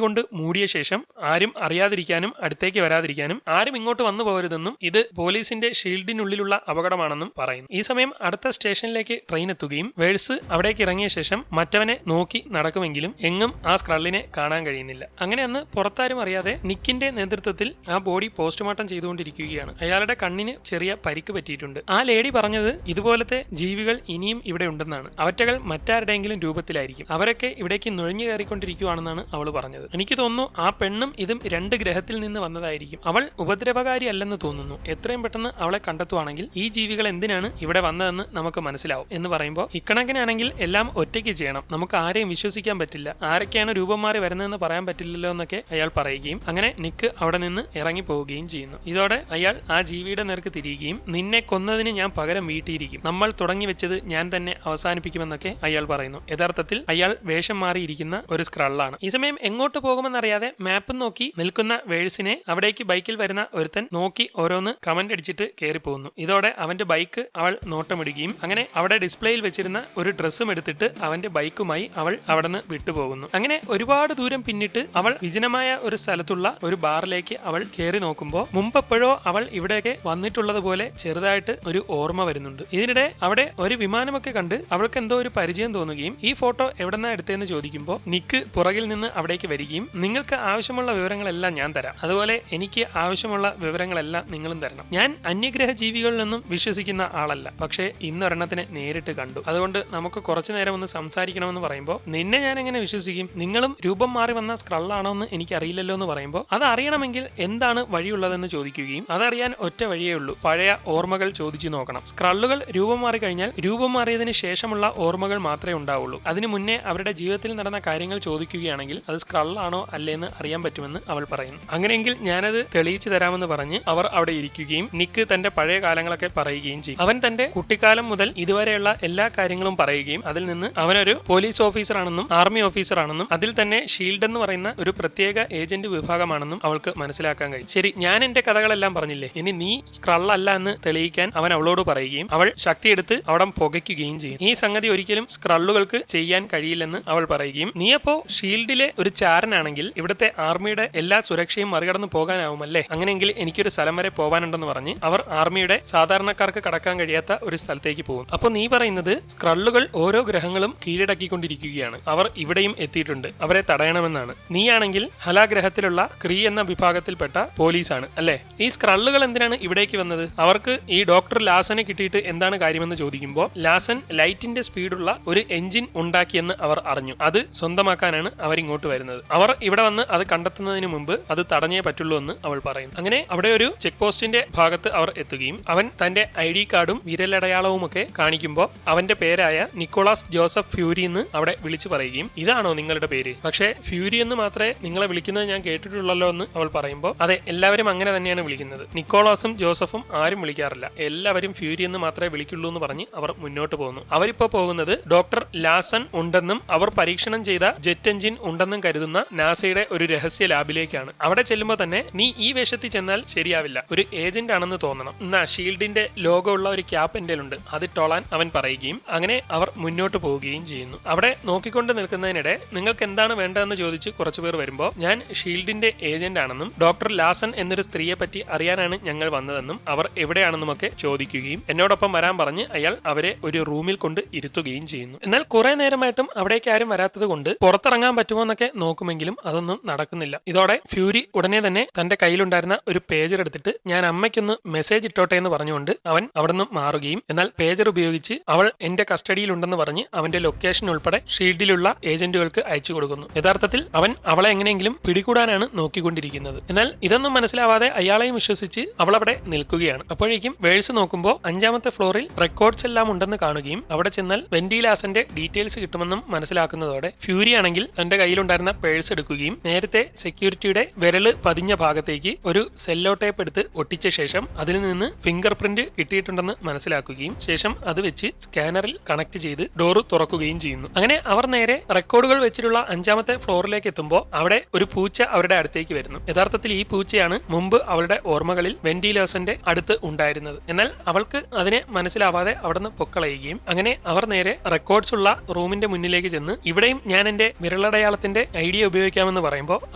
കൊണ്ട് മൂടിയ ശേഷം ആരും അറിയാതിരിക്കാനും അടുത്തേക്ക് വരാതിരിക്കാനും ആരും ഇങ്ങോട്ട് വന്നു പോകരുതെന്നും ഇത് പോലീസിന്റെ ഷീൽഡിനുള്ളിലുള്ള അപകടമാണെന്നും പറയുന്നു. ഈ സമയം അടുത്ത സ്റ്റേഷനിലേക്ക് ട്രെയിൻ എത്തുകയും വേഴ്സ് അവിടേക്ക് ഇറങ്ങിയ ശേഷം മറ്റവനെ നോക്കി നടക്കുമെങ്കിലും എങ്ങും ആ സ്ക്രള്ളിനെ കാണാൻ കഴിയുന്നില്ല. അങ്ങനെ അന്ന് പുറത്താരും അറിയാതെ നിക്കിന്റെ നേതൃത്വത്തിൽ ആ ബോഡി പോസ്റ്റ്മോർട്ടം ചെയ്തുകൊണ്ടിരിക്കുകയാണ്. അയാളുടെ കണ്ണിന് ചെറിയ പരിക്ക് പറ്റിയിട്ടുണ്ട്. ആ ലേഡി പറഞ്ഞത് ഇതുപോലത്തെ ജീവികൾ ഇനിയും ഇവിടെ ഉണ്ടെന്നാണ്. അവറ്റകൾ മറ്റാരുടെയെങ്കിലും രൂപത്തിലായിരിക്കും. അവരൊക്കെ ഇവിടേക്ക് നുഴഞ്ഞു കയറിക്കൊണ്ടിരിക്കുകയാണെന്നാണ് അവൾ പറഞ്ഞത്. എനിക്ക് തോന്നുന്നു ആ പെണ്ണും ഇതും 2 ഗ്രഹത്തിൽ നിന്ന് വന്നതായിരിക്കും. അവൾ ഉപദ്രവകാരി അല്ലെന്ന് തോന്നുന്നു. എത്രയും പെട്ടെന്ന് അവളെ കണ്ടെത്തുവാണെങ്കിൽ ഈ ജീവികൾ എന്തിനാണ് ഇവിടെ വന്നതെന്ന് നമുക്ക് മനസ്സിലാവും എന്ന് പറയുമ്പോൾ ഇക്കണക്കിനാണെങ്കിൽ എല്ലാം ഒറ്റയ്ക്ക് ചെയ്യണം, നമുക്ക് ആരെയും വിശ്വസിക്കാൻ പറ്റില്ല, ആരൊക്കെയാണ് രൂപം മാറി വരുന്നതെന്ന് പറയാൻ പറ്റില്ലല്ലോ എന്നൊക്കെ അയാൾ പറയുകയും അങ്ങനെ നിക്ക് അവിടെ നിന്ന് ഇറങ്ങി പോവുകയും ചെയ്യുന്നു. ഇതോടെ അയാൾ ആ ജീവിയുടെ നേർക്ക് തിരിയുകയും നിന്നെ കൊന്നതിന് ഞാൻ പകരം വീട്ടിയിരിക്കും, നമ്മൾ തുടങ്ങി വെച്ചത് ഞാൻ തന്നെ അവസാനിപ്പിക്കുമെന്നൊക്കെ അയാൾ പറയുന്നു. യഥാർത്ഥത്തിൽ അയാൾ വേഷം മാറിയിരിക്കുന്ന ഒരു സ്ക്രള്ളാണ്. ഈ സമയം എങ്ങോട്ട് പോകുമെന്നറിയാതെ മാപ്പ് നോക്കി നിൽക്കുന്ന വേഴ്സിനെ അവിടേക്ക് ബൈക്കിൽ വരുന്ന ഒരുത്തൻ നോക്കി ഓരോന്ന് കമന്റ് അടിച്ചിട്ട് കയറി പോകുന്നു. ഇതോടെ അവന്റെ ബൈക്ക് അവൾ നോട്ടമിടുകയും അങ്ങനെ അവിടെ ഡിസ്പ്ലേയിൽ വെച്ചിരുന്ന ഒരു ഡ്രസ്സും എടുത്തിട്ട് അവന്റെ ബൈക്കുമായി അവൾ അവിടെ നിന്ന് വിട്ടുപോകുന്നു. അങ്ങനെ ഒരുപാട് ദൂരം പിന്നിട്ട് അവൾ വിജനമായ ഒരു സ്ഥലത്തുള്ള ഒരു ബാറിലേക്ക് അവൾ കയറി നോക്കുമ്പോൾ മുമ്പെപ്പോഴോ അവൾ ഇവിടെയൊക്കെ വന്നിട്ടുള്ളതുപോലെ ചെറുതായിട്ട് ഒരു ഓർമ്മ വരുന്നുണ്ട്. ഇതിനിടെ അവിടെ ഒരു വിമാനമൊക്കെ കണ്ട് അവൾക്ക് എന്തോ ഒരു പരിചയം തോന്നുകയും ഈ ഫോട്ടോ എവിടെന്നാ എടുത്തതെന്ന് ചോദിക്കുമ്പോൾ നിക്ക് പുറകിൽ നിന്ന് അവിടേക്ക് വരികയും നിങ്ങൾക്ക് ആവശ്യമുള്ള വിവരങ്ങളെല്ലാം ഞാൻ തരാം, അതുപോലെ എനിക്ക് ആവശ്യമുള്ള വിവരങ്ങളെല്ലാം നിങ്ങളും തരണം. ഞാൻ അന്യഗ്രഹ ജീവികളിലൊന്നും വിശ്വസിക്കുന്ന ആളല്ല, പക്ഷേ ഇന്നൊരെണ്ണത്തിനെ നേരിട്ട് കണ്ടു, അതുകൊണ്ട് നമുക്ക് കുറച്ചു നേരം ഒന്ന് സംസാരിക്കണമെന്ന് പറയുമ്പോൾ നിന്നെ ഞാൻ എങ്ങനെ വിശ്വസിക്കും, നിങ്ങളും രൂപം മാറി വന്ന സ്ക്രള്ളാണോ എന്ന് എനിക്ക് അറിയില്ലല്ലോ എന്ന് പറയുമ്പോൾ അത് അറിയണമെങ്കിൽ എന്താണ് വഴിയുള്ളതെന്ന് ചോദിക്കുകയും അതറിയാൻ ഒറ്റ വഴിയേ ഉള്ളൂ, പഴയ ഓർമ്മകൾ ചോദിച്ചു നോക്കണം. സ്ക്രള്ളുകൾ രൂപം മാറി കഴിഞ്ഞാൽ രൂപം മാറിയതിന് ശേഷമുള്ള ഓർമ്മകൾ മാത്രമേ ഉണ്ടാവുള്ളൂ. അതിനു മുന്നേ അവരുടെ ജീവിതത്തിൽ നടന്ന കാര്യങ്ങൾ ചോദിക്കുകയാണെങ്കിൽ അത് സ്ക്രള്ളാണോ അല്ലേന്ന് അറിയാൻ പറ്റുമെന്ന് അവൾ പറയുന്നു. അങ്ങനെയെങ്കിൽ ഞാനത് തെളിയിച്ചു തരാമെന്ന് പറഞ്ഞ് അവർ അവിടെ ഇരിക്കുകയും നിക്ക് തന്റെ പഴയ കാലങ്ങളൊക്കെ പറയുകയും ചെയ്യും. അവൻ തന്റെ കുട്ടിക്കാലം മുതൽ ഇതുവരെയുള്ള എല്ലാ കാര്യങ്ങളും പറയുകയും അതിൽ നിന്ന് അവനൊരു പോലീസ് ഓഫീസറാണെന്നും ആർമി ഓഫീസറാണെന്നും അതിൽ തന്നെ ഷീൽഡ് എന്ന് പറയുന്ന ഒരു പ്രത്യേക ഏജന്റ് വിഭാഗമാണെന്നും അവൾക്ക് മനസ്സിലാക്കാൻ കഴിയും. ശരി, ഞാൻ എന്റെ കഥകളെല്ലാം പറഞ്ഞില്ലേ, ഇനി നീ സ്ക്രൾ അല്ല എന്ന് തെളിയിക്കാൻ അവൻ അവളോട് പറയുകയും അവൾ ശക്തിയെടുത്ത് അവിടെ പുകയ്ക്കുകയും ചെയ്യും. ഈ സംഗതി ഒരിക്കലും സ്ക്രള്ളുകൾക്ക് ചെയ്യാൻ കഴിയില്ലെന്ന് അവൾ പറയുകയും നീയപ്പോ ഷീൽഡിലെ ഒരു ചാരനാണെങ്കിൽ ഇവിടുത്തെ ആർമിയുടെ എല്ലാ സുരക്ഷയും മറികടന്ന് പോകാനാവുമല്ലേ, അങ്ങനെയെങ്കിൽ എനിക്കൊരു സ്ഥലം വരെ പോകാനുണ്ടെന്ന് പറഞ്ഞ് അവർ ആർമിയുടെ സാധാരണക്കാർക്ക് കടക്കാൻ കഴിയാത്ത ഒരു സ്ഥലത്തേക്ക് പോകും. അപ്പൊ നീ പറയുന്നത് സ്ക്രള്ളുകൾ ഓരോ ഗ്രഹങ്ങളും കീഴടക്കിക്കൊണ്ടിരിക്കുകയാണ്, അവർ ഇവിടെയും എത്തിയിട്ടുണ്ട്, അവരെ തടയണമെന്നാണ്. നീയാണെങ്കിൽ ഹലാഗ്രഹത്തിലുള്ള ക്രീ എന്ന വിഭാഗത്തിൽപ്പെട്ട പോലീസാണ് അല്ലേ? ഈ സ്ക്രള്ളുകൾ എന്തിനാണ് ഇവിടേക്ക് വന്നത്? അവർക്ക് ഈ ഡോക്ടർ ലാസനെ കിട്ടിയിട്ട് എന്താണ് കാര്യമെന്ന് ചോദിക്കുമ്പോൾ ലാസൻ ലൈറ്റിന്റെ സ്പീഡുള്ള ഒരു എഞ്ചിൻ ഉണ്ടാക്കിയെന്ന് അവർ അറിഞ്ഞു, അത് സ്വന്തമാക്കാനാണ് അവരിങ്ങോട്ട് വരുന്നത്. അവർ ഇവിടെ വന്ന് അത് കണ്ടെത്തുന്നതിന് മുമ്പ് അത് തടഞ്ഞേ പറ്റുള്ളൂ എന്ന് അവൾ പറയുന്നു. അങ്ങനെ അവിടെ ഒരു ചെക്ക് പോസ്റ്റിന്റെ ഭാഗത്ത് അവർ എത്തുകയും അവൻ തന്റെ ID കാർഡും വിരലടയാളവും ഒക്കെ കാണിക്കുമ്പോൾ അവന്റെ പേരായ നിക്കോളാസ് ജോസഫ് ഫ്യൂരി എന്ന് അവിടെ വിളിച്ചു പറയുകയും ഇതാണോ നിങ്ങളുടെ പേര്? പക്ഷേ ഫ്യൂരി എന്ന് മാത്രമേ നിങ്ങളെ വിളിക്കുന്നത് ഞാൻ കേട്ടിട്ടുള്ളല്ലോ എന്ന് അവൾ പറയുമ്പോൾ അതെ, എല്ലാവരും അങ്ങനെ തന്നെയാണ് വിളിക്കുന്നത്, നിക്കോളാസും ജോസഫും ആരും വിളിക്കാറില്ല, എല്ലാവരും ഫ്യൂരി എന്ന് മാത്രമേ വിളിക്കുള്ളൂ എന്ന് പറഞ്ഞ് അവർ മുന്നോട്ട് പോകുന്നു. അവരിപ്പോ പോകുന്നത് ഡോക്ടർ ലാസൻ ഉണ്ടെന്നും അവർ പരീക്ഷണം ചെയ്ത ജെറ്റ് എഞ്ചിൻ ഉണ്ടെന്നും കരുതുന്ന നാസയുടെ ഒരു രഹസ്യ ലാബിലേക്കാണ്. അവിടെ ചെല്ലുമ്പോൾ തന്നെ നീ ഈ വേഷത്തിൽ ചെന്നാൽ ശരിയാവില്ല, ഒരു ഏജന്റ് ആണെന്ന് തോന്നണം, എന്നാ ഷീൽഡിന്റെ ലോഗോ ഉള്ള ഒരു ക്യാപ്പ് എന്റെ ഉണ്ട്, അതിട്ടോളാൻ അവൻ പറയുകയും അങ്ങനെ അവർ മുന്നോട്ട് പോവുകയും ചെയ്യുന്നു. അവിടെ നോക്കിക്കൊണ്ട് നിൽക്കുന്നതിനിടെ നിങ്ങൾക്ക് എന്താണ് വേണ്ടതെന്ന് ചോദിച്ച് കുറച്ചുപേർ വരുമ്പോൾ ഞാൻ ഷീൽഡിന്റെ ഏജന്റ് ആണെന്നും ഡോക്ടർ ലാസൻ എന്നൊരു സ്ത്രീയെ പറ്റി അറിയാനാണ് ഞങ്ങൾ വന്നതെന്നും അവർ എവിടെയാണെന്നുമൊക്കെ ചോദിക്കുകയും എന്നോടൊപ്പം വരാൻ പറഞ്ഞ് അയാൾ അവരെ ഒരു റൂമിൽ കൊണ്ട് ഇരുത്തുകയും ചെയ്യുന്നു. എന്നാൽ കുറെ നേരമായിട്ടും അവിടേക്ക് ആരും വരാത്തത് കൊണ്ട് പുറത്തിറങ്ങാൻ പറ്റുമോ എന്നൊക്കെ നോക്കുമെങ്കിലും അതൊന്നും നടക്കുന്നില്ല. ഇതോടെ ഫ്യൂരി ഉടനെ തന്നെ തന്റെ കയ്യിലുണ്ടായിരുന്ന ഒരു പേജർ എടുത്തിട്ട് ഞാൻ അമ്മയ്ക്കൊന്ന് മെസ്സേജ് ഇട്ടോട്ടെ എന്ന് പറഞ്ഞുകൊണ്ട് അവൻ അവിടെ നിന്ന് മാറുകയും എന്നാൽ പേജർ ഉപയോഗിച്ച് അവൾ എന്റെ കസ്റ്റഡിയിലുണ്ടെന്ന് പറഞ്ഞ് അവന്റെ ലൊക്കേഷൻ ഉൾപ്പെടെ ഷീൽഡിലുള്ള ഏജന്റുകൾക്ക് അയച്ചു കൊടുക്കുന്നു. യഥാർത്ഥത്തിൽ അവൻ അവളെ എങ്ങനെയെങ്കിലും പിടികൂടാനാണ് നോക്കിക്കൊണ്ടിരിക്കുന്നത്. എന്നാൽ ഇതൊന്നും മനസ്സിലാവാതെ അയാളെയും വിശ്വസിച്ച് അവൾ അവിടെ നിൽക്കുകയാണ്. അപ്പോഴേക്കും വേഴ്സ് നോക്കുമ്പോൾ 5ാമത്തെ ഫ്ലോറിൽ റെക്കോർഡ്സ് എല്ലാം ഉണ്ടെന്ന് കാണുകയും അവിടെ ചെന്നാൽ വെൻഡി ലാസന്റെ ഡീറ്റെയിൽസ് ഡീറ്റെയിൽസ് കിട്ടുമെന്നും മനസ്സിലാക്കുന്നതോടെ ഫ്യൂരി ആണെങ്കിൽ തന്റെ കയ്യിലുണ്ടായിരുന്ന പേഴ്സ് എടുക്കുകയും നേരത്തെ സെക്യൂരിറ്റിയുടെ വിരല് പതിഞ്ഞ ഭാഗത്തേക്ക് ഒരു സെല്ലോ ടേപ്പ് എടുത്ത് ഒട്ടിച്ച ശേഷം അതിൽ നിന്ന് ഫിംഗർ പ്രിന്റ് കിട്ടിയിട്ടുണ്ടെന്ന് മനസ്സിലാക്കുകയും ശേഷം അത് വെച്ച് സ്കാനറിൽ കണക്ട് ചെയ്ത് ഡോറ് തുറക്കുകയും ചെയ്യുന്നു. അങ്ങനെ അവർ നേരെ റെക്കോർഡുകൾ വെച്ചിട്ടുള്ള 5ാമത്തെ ഫ്ലോറിലേക്ക് എത്തുമ്പോൾ അവിടെ ഒരു പൂച്ച അവരുടെ അടുത്തേക്ക് വരുന്നു. യഥാർത്ഥത്തിൽ ഈ പൂച്ചയാണ് മുമ്പ് അവളുടെ ഓർമ്മകളിൽ വെന്റിലേഴ്സിന്റെ അടുത്ത് ഉണ്ടായിരുന്നത്. എന്നാൽ അവൾക്ക് അതിനെ മനസ്സിലാവാതെ അവിടുന്ന് പൊക്കളയുകയും അങ്ങനെ അവർ നേരെ റെക്കോർഡ്സ് ഉള്ള റൂമിന്റെ മുന്നിലേക്ക് ചെന്ന് ഇവിടെയും ഞാൻ എന്റെ വിരലടയാളത്തിന്റെ ഐഡിയ ഉപയോഗിക്കാമെന്ന് പറയുമ്പോൾ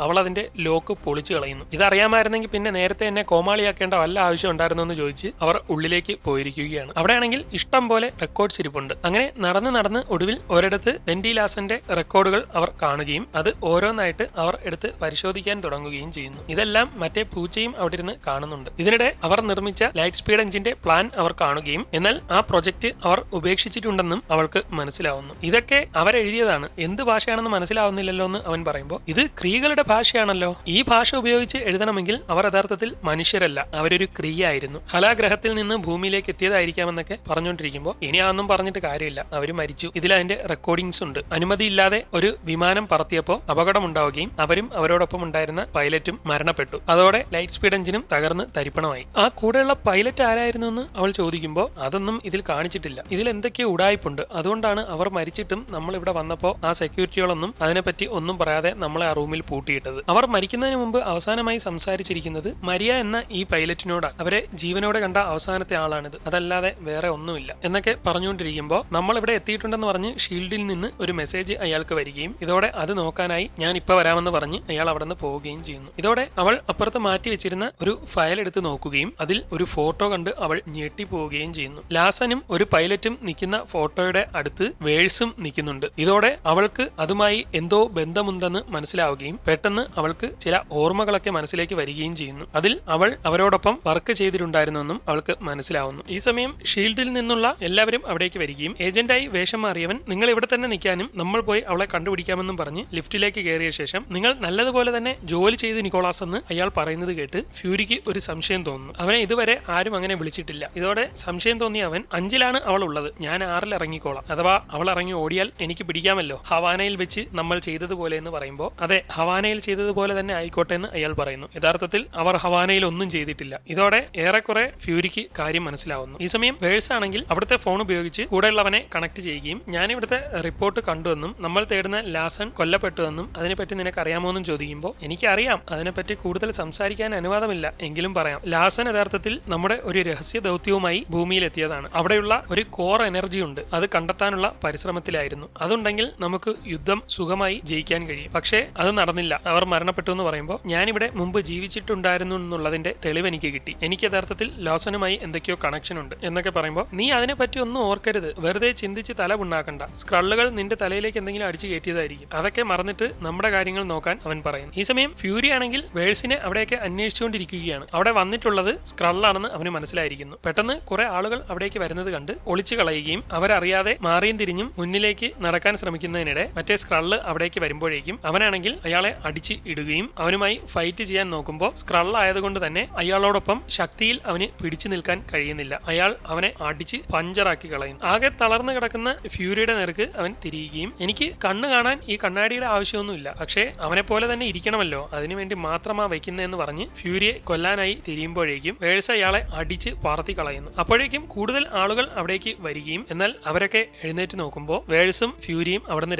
അവൾ അതിന്റെ ലോക്ക് പൊളിച്ചു കളയുന്നു. ഇതറിയാമായിരുന്നെങ്കിൽ പിന്നെ നേരത്തെ എന്നെ കോമാളിയാക്കേണ്ട വല്ല ആവശ്യം ഉണ്ടായിരുന്നു എന്ന് ചോദിച്ച് അവർ ഉള്ളിലേക്ക് പോയിരിക്കുകയാണ്. അവിടെയാണെങ്കിൽ ഇഷ്ടം പോലെ റെക്കോർഡ്സ് ഇരിപ്പുണ്ട്. അങ്ങനെ നടന്ന് ഒടുവിൽ ഒരിടത്ത് വെന്റിലാസന്റെ റെക്കോർഡുകൾ അവർ കാണുകയും അത് ഓരോന്നായിട്ട് അവർ എടുത്ത് പരിശോധിക്കാൻ തുടങ്ങുകയും ചെയ്യുന്നു. ഇതെല്ലാം മറ്റേ പൂച്ചയും അവിടെ ഇരുന്ന് കാണുന്നുണ്ട്. ഇതിനിടെ അവർ നിർമ്മിച്ച ലൈറ്റ് സ്പീഡ് എഞ്ചിന്റെ പ്ലാൻ അവർ കാണുകയും എന്നാൽ ആ പ്രൊജക്ട് അവർ ഉപേക്ഷിച്ചിട്ടുണ്ടെന്നും അവൾക്ക് മനസ്സിലാവുന്നു. ഇതൊക്കെ അവരെഴുതിയതാണ്, എന്ത് ഭാഷയാണെന്ന് മനസ്സിലാവുന്നില്ലല്ലോ എന്ന് അവൻ പറയുമ്പോൾ ഇത് ക്രീകളുടെ ഭാഷയാണല്ലോ, ഈ ഭാഷ ഉപയോഗിച്ച് എഴുതണമെങ്കിൽ അവർ യഥാർത്ഥത്തിൽ മനുഷ്യരല്ല, അവരൊരു ക്രീ ആയിരുന്നു, ഹലാഗ്രഹത്തിൽ നിന്ന് ഭൂമിയിലേക്ക് എത്തിയതായിരിക്കാമെന്നൊക്കെ പറഞ്ഞുകൊണ്ടിരിക്കുമ്പോൾ ഇനി അതൊന്നും പറഞ്ഞിട്ട് കാര്യമില്ല, അവർ മരിച്ചു. ഇതിൽ അതിന്റെ റെക്കോർഡിംഗ്സ് ഉണ്ട്. അനുമതിയില്ലാതെ ഒരു വിമാനം പറത്തിയപ്പോൾ അപകടമുണ്ടാവുകയും അവരും അവരോടൊപ്പം ഉണ്ടായിരുന്ന പൈലറ്റും മരണപ്പെട്ടു. അതോടെ ലൈറ്റ് സ്പീഡ് എഞ്ചിനും തകർന്ന് തരിപ്പണമായി. ആ കൂടെയുള്ള പൈലറ്റ് ആരായിരുന്നു എന്ന് അവൾ ചോദിക്കുമ്പോൾ അതൊന്നും ഇതിൽ കാണിച്ചിട്ടില്ല, ഇതിൽ എന്തൊക്കെയോ ഉടായ്പുണ്ട്, അതുകൊണ്ടാണ് അവർ മരിച്ചിട്ടും നമ്മൾ ഇവിടെ വന്നപ്പോൾ ആ സെക്യൂരിറ്റികളൊന്നും അതിനെപ്പറ്റി ഒന്നും പറയാതെ നമ്മളെ ആ റൂമിൽ പൂട്ടിയിട്ടത്. അവർ മരിക്കുന്നതിന് മുമ്പ് അവസാനമായി സംസാരിച്ചിരിക്കുന്നത് മരിയ എന്ന ഈ പൈലറ്റിനോടാണ്. അവരെ ജീവനോടെ കണ്ട അവസാനത്തെ ആളാണിത്, അതല്ലാതെ വേറെ ഒന്നുമില്ല എന്നൊക്കെ പറഞ്ഞുകൊണ്ടിരിക്കുമ്പോൾ നമ്മൾ ഇവിടെ എത്തിയിട്ടുണ്ടെന്ന് പറഞ്ഞ് ഷീൽഡിൽ നിന്ന് ഒരു മെസ്സേജ് അയാൾക്ക് വരികയും ഇതോടെ അത് നോക്കാനായി ഞാൻ ഇപ്പൊ വരാമെന്ന് പറഞ്ഞ് അയാൾ അവിടെ നിന്ന് പോവുകയും ചെയ്യുന്നു. ഇതോടെ അവൾ അപ്പുറത്ത് മാറ്റി വെച്ചിരുന്ന ഒരു ഫയൽ എടുത്ത് നോക്കുകയും അതിൽ ഒരു ഫോട്ടോ കണ്ട് അവൾ ഞെട്ടിപ്പോവുകയും ചെയ്യുന്നു. ലാസനും ഒരു പൈലറ്റും നിൽക്കുന്ന ഫോട്ടോയുടെ അടുത്ത് വേഴ്സും നിൽക്കുന്നുണ്ട്. ഇതോടെ അവൾക്ക് അതുമായി എന്തോ ബന്ധമുണ്ടെന്ന് മനസ്സിലാവുകയും പെട്ടെന്ന് അവൾക്ക് ചില ഓർമ്മകളൊക്കെ മനസ്സിലേക്ക് വരികയും ചെയ്യുന്നു. അതിൽ അവൾ അവരോടൊപ്പം വർക്ക് ചെയ്തിട്ടുണ്ടായിരുന്നെന്നും അവൾക്ക് മനസ്സിലാവുന്നു. ഈ സമയം ഷീൽഡിൽ നിന്നുള്ള എല്ലാവരും അവിടേക്ക് വരികയും ഏജന്റായി വേഷം മാറിയവൻ നിങ്ങൾ ഇവിടെ തന്നെ നിൽക്കാനും നമ്മൾ പോയി അവളെ കണ്ടുപിടിക്കാമെന്നും പറഞ്ഞ് ലിഫ്റ്റിലേക്ക് കയറിയ ശേഷം നിങ്ങൾ നല്ലതുപോലെ തന്നെ ജോലി ചെയ്ത് നിക്കോളാസ് എന്ന് അയാൾ പറയുന്നത് കേട്ട് ഫ്യൂരിക്ക് ഒരു സംശയം തോന്നുന്നു. അവനെ ഇതുവരെ ആരും അങ്ങനെ വിളിച്ചിട്ടില്ല. ഇതോടെ സംശയം തോന്നിയ അവൻ 5ലാണ് അവൾ ഉള്ളത്, ഞാൻ 6ൽ ഇറങ്ങിക്കോളാം, അഥവാ അവൾ ഇറങ്ങി ഓടിയാൽ എനിക്ക് പിടിക്കാമല്ലോ, ഹവാനയിൽ വെച്ച് നമ്മൾ ചെയ്തതുപോലെ എന്ന് പറയുമ്പോൾ അതെ ഹവാനയിൽ ചെയ്തതുപോലെ തന്നെ ആയിക്കോട്ടെ എന്ന് അയാൾ പറയുന്നു. യഥാർത്ഥത്തിൽ അവർ ഹവാനയിൽ ഒന്നും ചെയ്തിട്ടില്ല. ഇതോടെ ഏറെക്കുറെ ഫ്യൂരിക്ക് കാര്യം മനസ്സിലാവുന്നു. ഈ സമയം വേഴ്സ് ആണെങ്കിൽ അവിടുത്തെ ഫോൺ ഉപയോഗിച്ച് കൂടെയുള്ളവനെ കണക്ട് ചെയ്യുകയും ഞാൻ ഇവിടുത്തെ റിപ്പോർട്ട് കണ്ടുവെന്നും നമ്മൾ തേടുന്ന ലാസൺ കൊല്ലപ്പെട്ടുവെന്നും അതിനെപ്പറ്റി നിനക്ക് അറിയാമോ എന്നും ചോദിക്കുമ്പോൾ എനിക്കറിയാം, അതിനെപ്പറ്റി കൂടുതൽ സംസാരിക്കാൻ അനുവാദമില്ല, എങ്കിലും പറയാം. ലാസൻ യഥാർത്ഥത്തിൽ നമ്മുടെ ഒരു രഹസ്യ ദൗത്യവുമായി ഭൂമിയിൽ എത്തിയതാണ്. അവിടെയുള്ള ഒരു കോർ എനർജി ഉണ്ട്, അത് കണ്ടെത്താനുള്ള പരിശ്രമത്തിലായിരുന്നു. അതുണ്ടെങ്കിൽ നമുക്ക് യുദ്ധം സുഖമായി ജയിക്കാൻ കഴിയും. പക്ഷേ അത് നടന്നില്ല, അവർ മരണപ്പെട്ടു എന്ന് പറയുമ്പോൾ ഞാനിവിടെ മുമ്പ് ജീവിച്ചിട്ടുണ്ടായിരുന്നു എന്നുള്ളതിന്റെ തെളിവ് എനിക്ക് കിട്ടി. എനിക്ക് യഥാർത്ഥത്തിൽ ലാസനുമായി എന്തൊക്കെയോ കണക്ഷൻ ഉണ്ട് എന്നൊക്കെ പറയുമ്പോൾ നീ അതിനെപ്പറ്റി ഒന്നും ഓർക്കരുത്, വെറുതെ ചിന്തിച്ച് തല പുണ്ണാക്കണ്ട, സ്ക്രള്ളുകൾ നിന്റെ തലയിലേക്ക് എന്തെങ്കിലും അടിച്ചു കയറ്റിയതായിരിക്കും, അതൊക്കെ മറന്നിട്ട് നമ്മുടെ കാര്യങ്ങൾ നോക്കാൻ അവൻ പറയുന്നു. ഈ സമയം ഫ്യൂരി ആണെങ്കിൽ വേഴ്സിനെ അവിടെയൊക്കെ അന്വേഷിച്ചുകൊണ്ടിരിക്കുകയാണ്. അവിടെ വന്നിട്ടുള്ളത് സ്ക്രള്ളാണെന്ന് അവന് മനസ്സിലായിരിക്കുന്നു. പെട്ടെന്ന് കുറെ ആളുകൾ അവിടേക്ക് വരുന്നത് കണ്ട് ഒളിച്ചു കളയുകയും അവരറിയാതെ മാറിയും തിരിഞ്ഞും മുന്നിലേക്ക് നടക്കാൻ ശ്രമിക്കുന്നതിനിടെ മറ്റേ സ്ക്രള്ള് അവിടേക്ക് വരുമ്പോഴേക്കും അവനാണെങ്കിൽ അയാളെ അടിച്ച് ഇടുകയും അവനുമായി ഫൈറ്റ് ചെയ്യാൻ നോക്കുമ്പോൾ സ്ക്രൾ ആയതുകൊണ്ട് തന്നെ അയാളോടൊപ്പം ശക്തിയിൽ അവന് പിടിച്ചു നിൽക്കാൻ കഴിയുന്നില്ല. അയാൾ അവനെ അടിച്ച് പഞ്ചറാക്കി കളയുന്നു. ആകെ തളർന്നു കിടക്കുന്ന ഫ്യൂരിയുടെ നേർക്ക് അവൻ തിരിയുകയും എനിക്ക് കണ്ണ് കാണാൻ ഈ കണ്ണാടിയുടെ ആവശ്യമൊന്നുമില്ല, പക്ഷേ അവനെ പോലെ തന്നെ ഇരിക്കണമല്ലോ, അതിനുവേണ്ടി മാത്രമാ വയ്ക്കുന്നതെന്ന് പറഞ്ഞ് ഫ്യൂരിയെ കൊല്ലാനായി തിരിയുമ്പോഴേക്കും വേഴ്സ് അയാളെ അടിച്ച് പറത്തി കളയുന്നു. അപ്പോഴേക്കും കൂടുതൽ ആളുകൾ അവിടേക്ക് വരികയും എന്നാൽ അവരൊക്കെ എഴുന്നേറ്റ് നോക്കുമ്പോൾ വേഴ്സും ഫ്യൂരിയും അവിടുന്ന്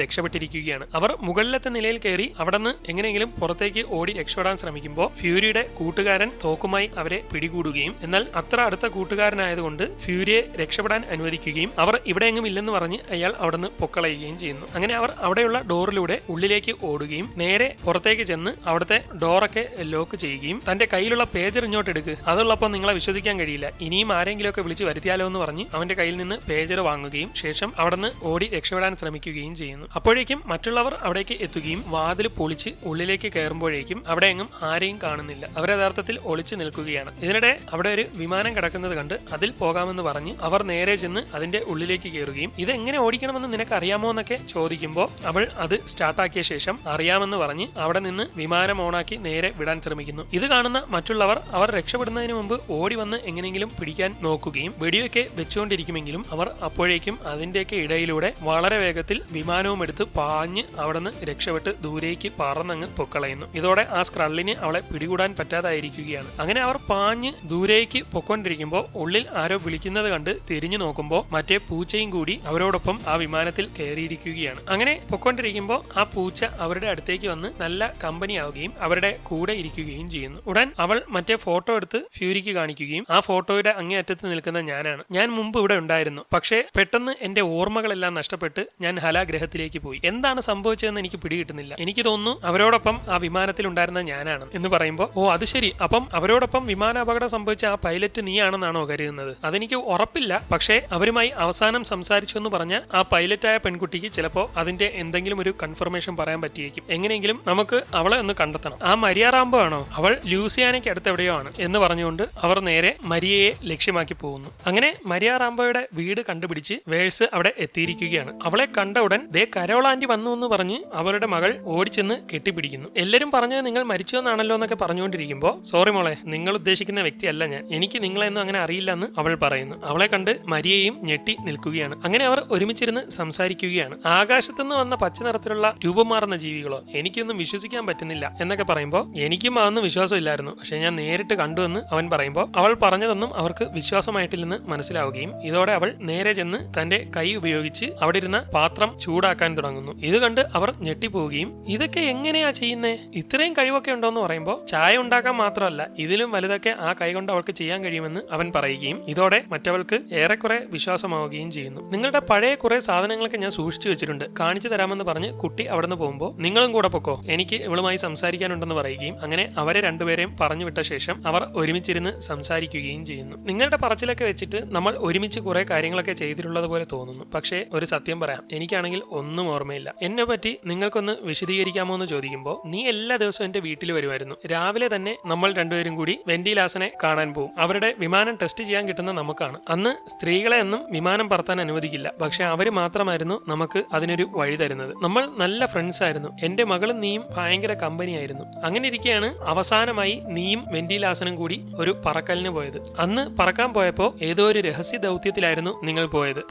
രക്ഷപ്പെട്ടിരിക്കുകയാണ്. അവർ മുകളിലത്തെ നിലയിൽ കയറി അവിടുന്ന് എങ്ങനെയെങ്കിലും പുറത്തേക്ക് ഓടി രക്ഷപ്പെടാൻ ശ്രമിക്കുമ്പോൾ ഫ്യൂരിയുടെ കൂട്ടുകാരൻ തോക്കുമായി അവരെ പിടികൂടുകയും എന്നാൽ അത്ര അടുത്ത കൂട്ടുകാരനായതുകൊണ്ട് ഫ്യൂരിയെ രക്ഷപ്പെടാൻ അനുവദിക്കുകയും അവർ ഇവിടെയെങ്ങും ഇല്ലെന്ന് പറഞ്ഞ് അയാൾ അവിടുന്ന് പൊക്കളയുകയും ചെയ്യുന്നു. അങ്ങനെ അവർ അവിടെയുള്ള ഡോറിലൂടെ ഉള്ളിലേക്ക് ഓടുകയും നേരെ പുറത്തേക്ക് ചെന്ന് അവിടുത്തെ ഡോറൊക്കെ ലോക്ക് ചെയ്യുകയും തന്റെ കയ്യിലുള്ള പേജർ ഇങ്ങോട്ട് എടുക്കുക, അതുള്ളപ്പോൾ നിങ്ങളെ വിശ്വസിക്കാൻ കഴിയില്ല, ഇനിയും ആരെങ്കിലും ഒക്കെ വിളിച്ച് വരുത്തിയാലോ എന്ന് പറഞ്ഞ് അവന്റെ കയ്യിൽ നിന്ന് പേജർ വാങ്ങുകയും ശേഷം അവിടുന്ന് ഓടി രക്ഷപ്പെടാൻ ശ്രമിക്കുകയും ചെയ്യുന്നു. അപ്പോഴേക്കും മറ്റുള്ളവർ അവിടേക്ക് എത്തുകയും വാതിൽ പൊളിച്ച് ഉള്ളിലേക്ക് കയറുമ്പോഴേക്കും അവിടെ എങ്ങും ആരെയും കാണുന്നില്ല. അവർ യഥാർത്ഥത്തിൽ ഒളിച്ചു നിൽക്കുകയാണ്. ഇതിനിടെ അവിടെ ഒരു വിമാനം കിടക്കുന്നത് കണ്ട് അതിൽ പോകാമെന്ന് പറഞ്ഞ് അവർ നേരെ ചെന്ന് അതിന്റെ ഉള്ളിലേക്ക് കയറുകയും ഇതെങ്ങനെ ഓടിക്കണമെന്ന് നിനക്ക് അറിയാമോ എന്നൊക്കെ ചോദിക്കുമ്പോൾ അവൾ അത് സ്റ്റാർട്ടാക്കിയ ശേഷം അറിയാമെന്ന് പറഞ്ഞ് അവിടെ നിന്ന് വിമാനം ഓണാക്കി നേരെ വിടാൻ ശ്രമിക്കുന്നു. ഇത് കാണുന്ന മറ്റുള്ളവർ അവർ രക്ഷപ്പെടുന്നതിന് മുമ്പ് ഓടി വന്ന് എങ്ങനെയെങ്കിലും പിടിക്കാൻ നോക്കുകയും വെടിയൊക്കെ വെച്ചുകൊണ്ടിരിക്കുമെങ്കിലും അവർ അപ്പോഴേക്കും അതിന്റെയൊക്കെ ഇടയിലൂടെ വളരെ വേഗത്തിൽ വിമാനവും എടുത്ത് പാഞ്ഞ് അവിടുന്ന് രക്ഷപ്പെട്ട് ദൂരേക്ക് പറന്നങ്ങ് പൊക്കളയുന്നു. ഇതോടെ ആ സ്ക്രള്ളിന് അവളെ പിടികൂടാൻ പറ്റാതായിരിക്കുകയാണ്. അങ്ങനെ അവർ പാഞ്ഞ് ദൂരേക്ക് പൊക്കൊണ്ടിരിക്കുമ്പോൾ ഉള്ളിൽ ആരോ വിളിക്കുന്നത് കണ്ട് തിരിഞ്ഞു നോക്കുമ്പോൾ മറ്റേ പൂച്ചയും കൂടി അവരോടൊപ്പം ആ വിമാനത്തിൽ കയറിയിരിക്കുകയാണ്. അങ്ങനെ പൊക്കൊണ്ടിരിക്കുമ്പോൾ ആ പൂച്ച അവരുടെ അടുത്തേക്ക് വന്ന് നല്ല കമ്പനി ആവുകയും അവരുടെ കൂടെ ഇരിക്കുകയും ചെയ്യുന്നു. ഉടൻ അവൾ മറ്റേ ഫോട്ടോ എടുത്ത് ഫ്യൂരിക്ക് കാണിക്കുകയും ആ ഫോട്ടോയുടെ അങ്ങേയറ്റത്ത് നിൽക്കുന്ന ഞാനാണ്. ഞാൻ മുമ്പ് ഇവിടെ ഉണ്ടായിരുന്നു, പക്ഷേ പെട്ടെന്ന് എന്റെ ഓർമ്മകളെല്ലാം നഷ്ടപ്പെട്ട് ഞാൻ ഹലാഗ്രഹത്തിലേക്ക് പോയി. എന്താണ് സംഭവിച്ചതെന്ന് എനിക്ക് പിടികിട്ടുന്നില്ല. എനിക്ക് തോന്നുന്നു അവരോടൊപ്പം ആ വിമാനത്തിൽ ഉണ്ടായിരുന്ന ഞാനാണ് എന്ന് പറയുമ്പോൾ, ഓ അത് ശരി, അപ്പം അവരോടൊപ്പം വിമാനാപകടം സംഭവിച്ച ആ പൈലറ്റ് നീയാണെന്നാണോ കരുതുന്നത്? അതെനിക്ക് ഉറപ്പില്ല, പക്ഷേ അവരുമായി അവസാനം സംസാരിച്ചു എന്ന് പറഞ്ഞ ആ പൈലറ്റായ പെൺകുട്ടിക്ക് ചിലപ്പോൾ അതിന്റെ എന്തെങ്കിലും ഒരു കൺഫർമേഷൻ പറയാൻ പറ്റിയേക്കും. എങ്ങനെയെങ്കിലും നമുക്ക് അവളെ ഒന്ന് കണ്ടെത്തണം. ആ മരിയ റാംബോ ആണോ? അവൾ ലൂസിയാനയ്ക്ക് അടുത്ത് എവിടെയോ ആണ് എന്ന് പറഞ്ഞുകൊണ്ട് അവർ നേരെ മരിയയെ ലക്ഷ്യമാക്കി പോകുന്നു. അങ്ങനെ മരിയ റാംബോയുടെ വീട് കണ്ടുപിടിച്ച് വേഴ്സ് അവിടെ എത്തിയിരിക്കുകയാണ്. അവളെ കണ്ട ഉടൻ ദേ കരോളാൻറ്റി വന്നു എന്ന് പറഞ്ഞ് അവളുടെ മകൾ ഓടിച്ചെന്ന് കെട്ടിപ്പിടിക്കുന്നു. എല്ലാരും പറഞ്ഞത് നിങ്ങൾ മരിച്ചു എന്നാണല്ലോ എന്നൊക്കെ പറഞ്ഞുകൊണ്ടിരിക്കുമ്പോൾ, സോറി മോളെ, നിങ്ങൾ ഉദ്ദേശിക്കുന്ന വ്യക്തിയല്ല ഞാൻ, എനിക്ക് നിങ്ങളെന്നും അങ്ങനെ അറിയില്ല എന്ന് അവൾ പറയുന്നു. അവളെ കണ്ട് മരിയയും ഞെട്ടി നിൽക്കുകയാണ്. അങ്ങനെ അവർ ഒരുമിച്ചിരുന്ന് സംസാരിക്കുകയാണ്. ആകാശത്തുനിന്ന് വന്ന പച്ച നിറത്തിലുള്ള രൂപം മാറുന്ന ജീവികളോ, എനിക്കൊന്നും വിശ്വസിക്കാൻ പറ്റുന്നില്ല എന്നൊക്കെ പറയുമ്പോൾ എനിക്കും അതൊന്നും വിശ്വാസമില്ലായിരുന്നു, പക്ഷെ ഞാൻ നേരിട്ട് കണ്ടുവെന്ന് അവൻ പറയുമ്പോൾ അവൾ പറഞ്ഞതൊന്നും അവർക്ക് വിശ്വാസമായിട്ടില്ലെന്ന് മനസ്സിലാവുകയും ഇതോടെ അവൾ നേരെ ചെന്ന് തന്റെ കൈ ഉപയോഗിച്ച് അവിടെ ഇരുന്ന പാത്രം ചൂടാക്കാൻ തുടങ്ങുന്നു. ഇത് കണ്ട് അവർ ഞെട്ടിപ്പോവുകയും ഇതൊക്കെ എങ്ങനെയാ ചെയ്യുന്നേ, ഇത്രയും കഴിവൊക്കെ ഉണ്ടോന്ന് പറയുമ്പോൾ ചായ ഉണ്ടാക്കാൻ മാത്രമല്ല ഇതിലും വലുതൊക്കെ ആ കൈ കൊണ്ട് അവൾക്ക് ചെയ്യാൻ കഴിയുമെന്ന് അവൻ പറയുകയും ഇതോടെ മറ്റവൾക്ക് ഏറെക്കുറെ വിശ്വാസമാവുകയും ചെയ്യുന്നു. നിങ്ങളുടെ പഴയ കുറെ സാധനങ്ങളൊക്കെ ഞാൻ സൂക്ഷിച്ചു വെച്ചിട്ടുണ്ട്, കാണിച്ചു തരാമെന്ന് പറഞ്ഞ് കുട്ടി അവിടുന്ന് പോകുമ്പോൾ നിങ്ങളും കൂടെ പൊക്കോ, എനിക്ക് ഇവളുമായി സംസാരിക്കാനുണ്ടെന്ന് പറയുകയും അങ്ങനെ അവരെ രണ്ടുപേരെയും പറഞ്ഞു വിട്ട ശേഷം അവർ ഒരുമിച്ചിരുന്ന് സംസാരിക്കുകയും ചെയ്യുന്നു. നിങ്ങളുടെ പറച്ചിലൊക്കെ വെച്ചിട്ട് നമ്മൾ ഒരുമിച്ച് കുറെ കാര്യങ്ങളൊക്കെ ചെയ്തിട്ടുള്ളത് പോലെ തോന്നുന്നു, പക്ഷേ ഒരു സത്യം പറയാം, എനിക്കാണെങ്കിൽ ഒന്നും ഓർമ്മയില്ല. എന്നെ പറ്റി നിങ്ങൾക്കൊന്ന് വിശദീകരിക്കാമോ എന്ന് ചോദിക്കുമ്പോൾ, നീ എല്ലാ ദിവസവും എന്റെ വീട്ടിൽ വരുമായിരുന്നു. രാവിലെ തന്നെ നമ്മൾ രണ്ടുപേരും കൂടി വെന്റിലാസനെ കാണാൻ പോകും. അവരുടെ വിമാനം ടെസ്റ്റ് ചെയ്യാൻ കിട്ടുന്ന നമുക്കാണ്. അന്ന് സ്ത്രീകളെ ഒന്നും വിമാനം പറത്താൻ അനുവദിക്കില്ല, പക്ഷെ അവര് മാത്രമായിരുന്നു നമുക്ക് അതിനൊരു വഴി തരുന്നത്. നമ്മൾ നല്ല ഫ്രണ്ട്സ് ആയിരുന്നു. എന്റെ മകളും നീയും ഭയങ്കര കമ്പനി ആയിരുന്നു. അങ്ങനെ ഇരിക്കെയാണ് അവസാനമായി നീയും വെന്റിലാസനും കൂടി ഒരു പറക്കലിന് പോയത്. അന്ന് പറക്കാൻ പോയപ്പോ ഏതോ ഒരു രഹസ്യ ദൗത്യത്തിലായിരുന്നു നിങ്ങൾ